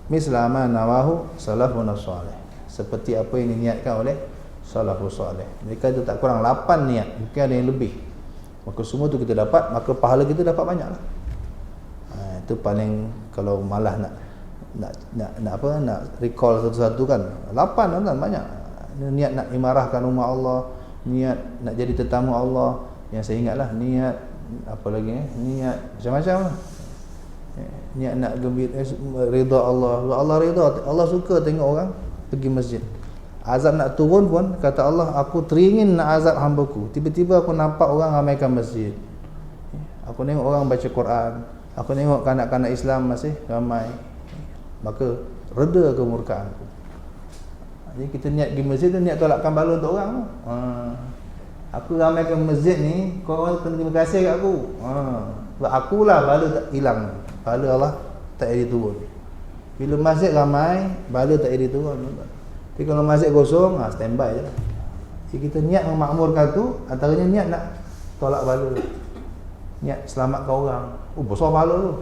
Misla ma nawahu salafun soleh. Seperti apa yang diniatkan oleh salafus soleh. Mereka itu tak kurang 8 niat, mungkin ada yang lebih. Maka semua tu kita dapat, maka pahala kita dapat banyaklah. Itu paling, kalau malah nak recall satu-satu kan 8 kan banyak. Niat nak imarahkan umat Allah, niat nak jadi tetamu Allah, yang saya ingatlah niat apa lagi niat macam-macam lah. Niat nak gembira, redha Allah. Allah redha, Allah suka tengok orang pergi masjid. Azab nak turun pun kata Allah, aku teringin nak azab hamba-Ku. Tiba-tiba aku nampak orang ramaikan masjid. Aku tengok orang baca Quran, aku tengok kanak-kanak Islam masih ramai. Maka reda kemurkaanku. Jadi kita niat pergi masjid tu niat tolakkan bala untuk orang tu. Aku ramaikan masjid ni, kau orang kena terima kasih kat aku. Sebab akulah bala tak hilang. Bala Allah tak ada turun. Bila masjid ramai, bala tak ada turun. Tapi kalau masjid kosong, standby je lah. Jadi kita niat memakmurkan tu, antaranya niat nak tolak bala, niat selamatkan orang. Besar bala tu.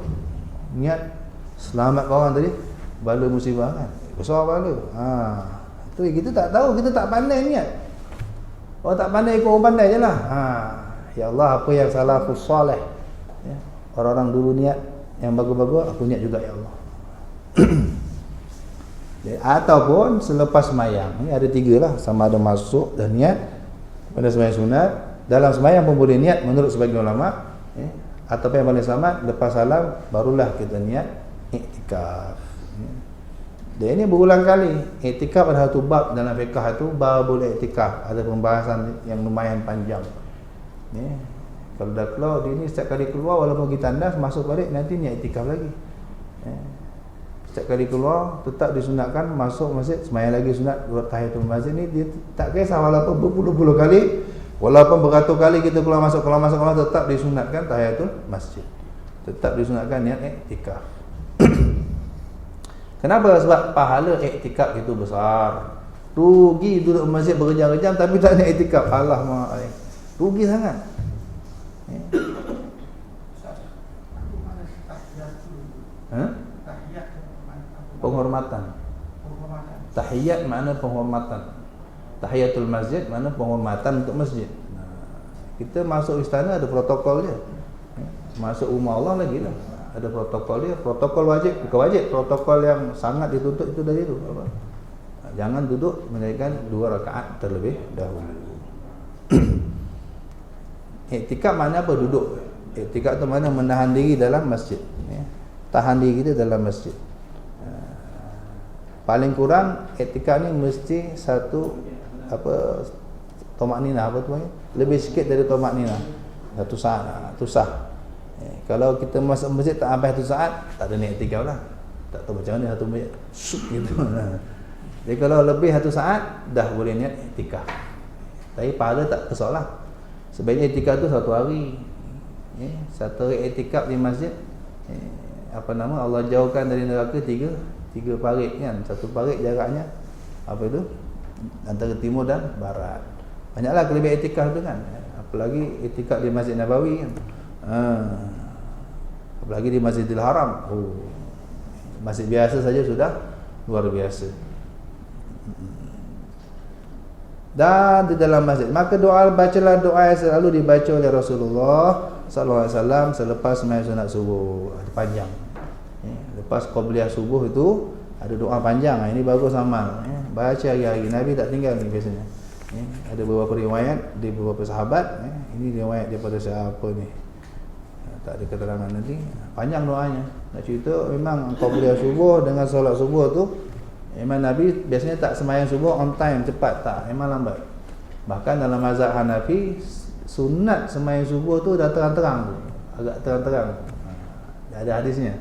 Niat selamatkan orang tadi, bala musibah kan, besar bala. Tu kita tak tahu, kita tak pandai niat. Orang tak pandai ikut orang pandai je lah. Ya Allah, apa yang salafus soleh, ya, orang-orang dulu niat yang bagus-bagus, aku niat juga ya Allah. Ataupun selepas semayang. Ini ada 3 lah, sama ada masuk dan niat pada semayang sunat. Dalam semayang pun boleh niat menurut sebagian ulama, ya. Ataupun yang paling selamat, lepas salam barulah kita niat iktikaf. Dan ini berulang kali. Iktikaf ada satu bab dalam fiqh itu, babul iktikaf. Ada pembahasan yang lumayan panjang. Ya. Kalau dah keluar, dia ni setiap kali keluar walaupun kita tandas, masuk balik nanti niat iktikaf lagi. Ya. Setiap kali keluar tetap disunatkan masuk masjid, sembahyang lagi sunat buat tahiyatul masjid ni, dia tak kisah walaupun berpuluh-puluh kali, walaupun beratus kali kita keluar masuk tetap disunatkan tahiyatul masjid. Tetap disunatkan niat iktikaf. Kenapa? Sebab pahala iktikaf itu besar. Rugi duduk masjid berjam-jam tapi tak niat iktikaf. Allah rugi sangat. Penghormatan. Tahiyat makna penghormatan. Tahiyatul masjid makna penghormatan untuk masjid. Kita masuk istana ada protokol dia. Masuk rumah Allah lagi lah, ada protokol dia. Protokol wajib, bukan wajib, protokol yang sangat dituntut itu dari itu apa? Jangan duduk menunaikan 2 rakaat terlebih dahulu. Iktikaf makna apa? Duduk. Iktikaf itu makna menahan diri dalam masjid, ya. Tahan diri kita dalam masjid. Paling kurang iktikaf ni mesti satu tamakninah, apa tu? Lebih sikit dari tamakninah. 1 saat, tu sah. Kalau kita masuk masjid tak sampai 1 saat, tak ada niat iktikaf lah. Tak tahu macam mana satu masjid gitu. Jadi kalau lebih 1 saat dah boleh niat iktikaf. Tapi pahala tak kesolah. Sebaiknya iktikaf tu 1 hari. 1 hari iktikaf di masjid, Allah jauhkan dari neraka 3 parit kan. 1 parit jaraknya apa itu? Antara timur dan barat. Banyaklah kelebihan iktikaf tu kan. Apalagi iktikaf di Masjid Nabawi kan. Apalagi di Masjidil Haram. Masjid biasa saja sudah luar biasa. Dan di dalam masjid, maka bacalah doa yang selalu dibaca oleh Rasulullah sallallahu alaihi wasallam selepas sembahyang sunat subuh. Panjang. Lepas qabliyah subuh itu ada doa panjang. Ini bagus amal. Baca hari-hari. Nabi tak tinggal ni biasanya. Ada beberapa riwayat dari beberapa sahabat. Ini riwayat daripada siapa ni? Tak ada keterangan nanti. Panjang doanya. Nak cerita memang qabliyah subuh dengan solat subuh tu, memang Nabi biasanya tak sembahyang subuh on time, cepat tak, memang lambat. Bahkan dalam mazhab Hanafi, sunat sembahyang subuh tu dah terang-terang tu, agak terang-terang. Ada hadisnya.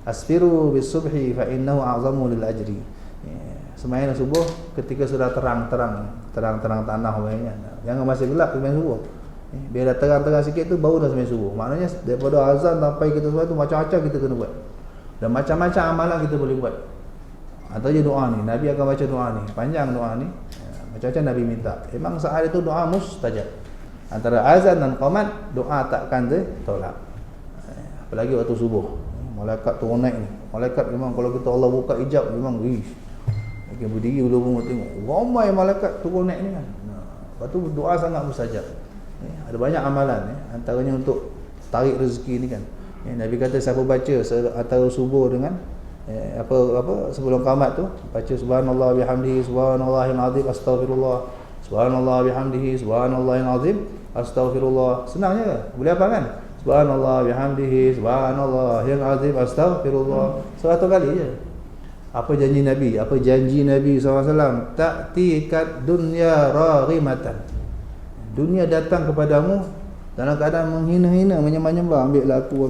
Asfiru bis subhi fa innahu a'zamu lil ajri. Sembahyang subuh ketika sudah terang-terang tanah orangnya. Jangan masih gelap sembahyang subuh. Biar dah terang-terang sikit tu baru dah sembahyang subuh. Maknanya daripada azan sampai kita sembahyang tu macam-macam kita kena buat. Dan macam-macam amalan kita boleh buat. Atau je doa ni, Nabi akan baca doa ni, panjang doa ni, macam-macam Nabi minta. Memang saat itu doa mustajab. Antara azan dan qamat, doa takkan ditolak. Apalagi waktu subuh, malaikat turun naik ni. Malaikat memang kalau kita Allah buka hijab memang kita berdiri belum tengok ramai malaikat turun naik ni kan. Lepas tu doa sangat mustajab. Ada banyak amalan, antaranya untuk tarik rezeki ni kan. Nabi kata siapa baca antara subuh dengan sebelum qamat tu baca subhanallah bihamdihi subhanallahil azim astaghfirullah, subhanallah bihamdihi subhanallahil azim astaghfirullah. Senang je, boleh apa kan? Subhanallah bihamdihi subhanallahil azim astaghfirullah. 100 kali je. Apa janji Nabi? Apa janji Nabi SAW? Ta'tikat dunya raghimatan. Dunia datang kepadamu dalam keadaan menghina-hina, menyembah-nyembah, ambil laku.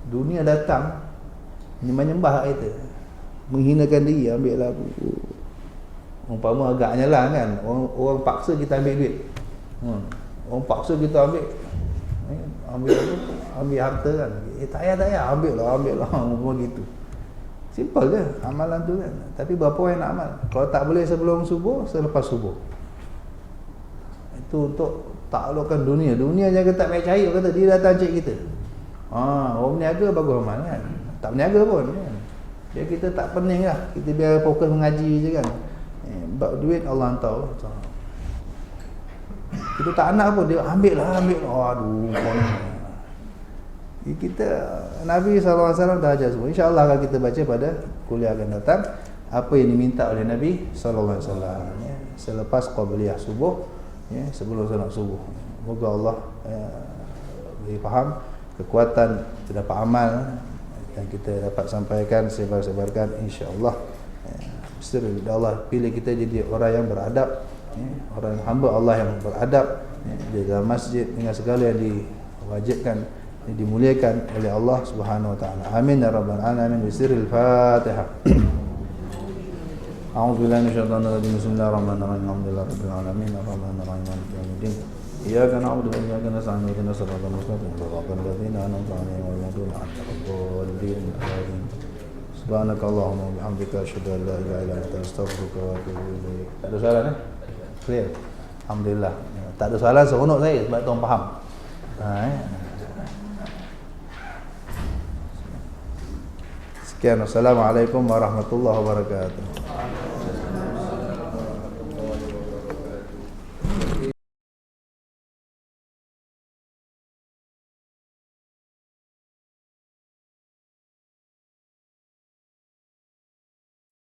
Dunia datang menyembah kita, menghinakan diri, ambil laku. Umpama agaknya lah kan, orang paksa kita ambil duit. Orang paksa kita ambil harta kan. Tak payah, ambil lah. Begitu. Simple je amalan tu kan. Tapi berapa orang yang nak amal? Kalau tak boleh sebelum subuh, selepas subuh. Itu untuk taklukkan dunia. Dunia jaga tak baik cahaya, kata dia datang cek kita. Orang berniaga bagus amal kan. Tak berniaga pun kan. Dia kita tak pening lah. Kita biar fokus mengaji je kan. Bab duit Allah tahu. Kita tak nak pun dia ambil lah. Aduh. Kita Nabi SAW dah ajar semua. InsyaAllah akan kita baca pada kuliah akan datang apa yang diminta oleh Nabi SAW selepas qabliyah subuh, sebelum solat subuh. Moga Allah beri faham, kekuatan kita dapat amal dan kita dapat sampaikan, sebar-sebarkan insya-Allah. Mesti Allah pilih kita jadi orang yang beradab, orang yang hamba Allah yang beradab di dalam masjid dengan segala yang diwajibkan, yang dimuliakan oleh Allah Subhanahu wa taala. Amin ya rabbal alamin. Bisiril Fatihah. A'udzu billahi minasyaitonir rajim. Bismillahirrahmanirrahim. Alhamdulillahirabbil alamin. Arrahmanir rahim. Maliki yaumiddin. Iyyaka na'budu wa iyyaka nasta'in. Ihdinas siratal mustaqim. Shiratal ladzina an'amta 'alaihim ghairil maghdubi 'alaihim waladdallin. Amin. Subhanakallahumma wa bihamdika asyhadu an la ilaha illa anta astaghfiruka wa atubu ilaik. Tak ada soalan Clear. Alhamdulillah. Tak ada soalan, seronok saya sebab tuan faham. Sekian. Assalamualaikum warahmatullahi wabarakatuh.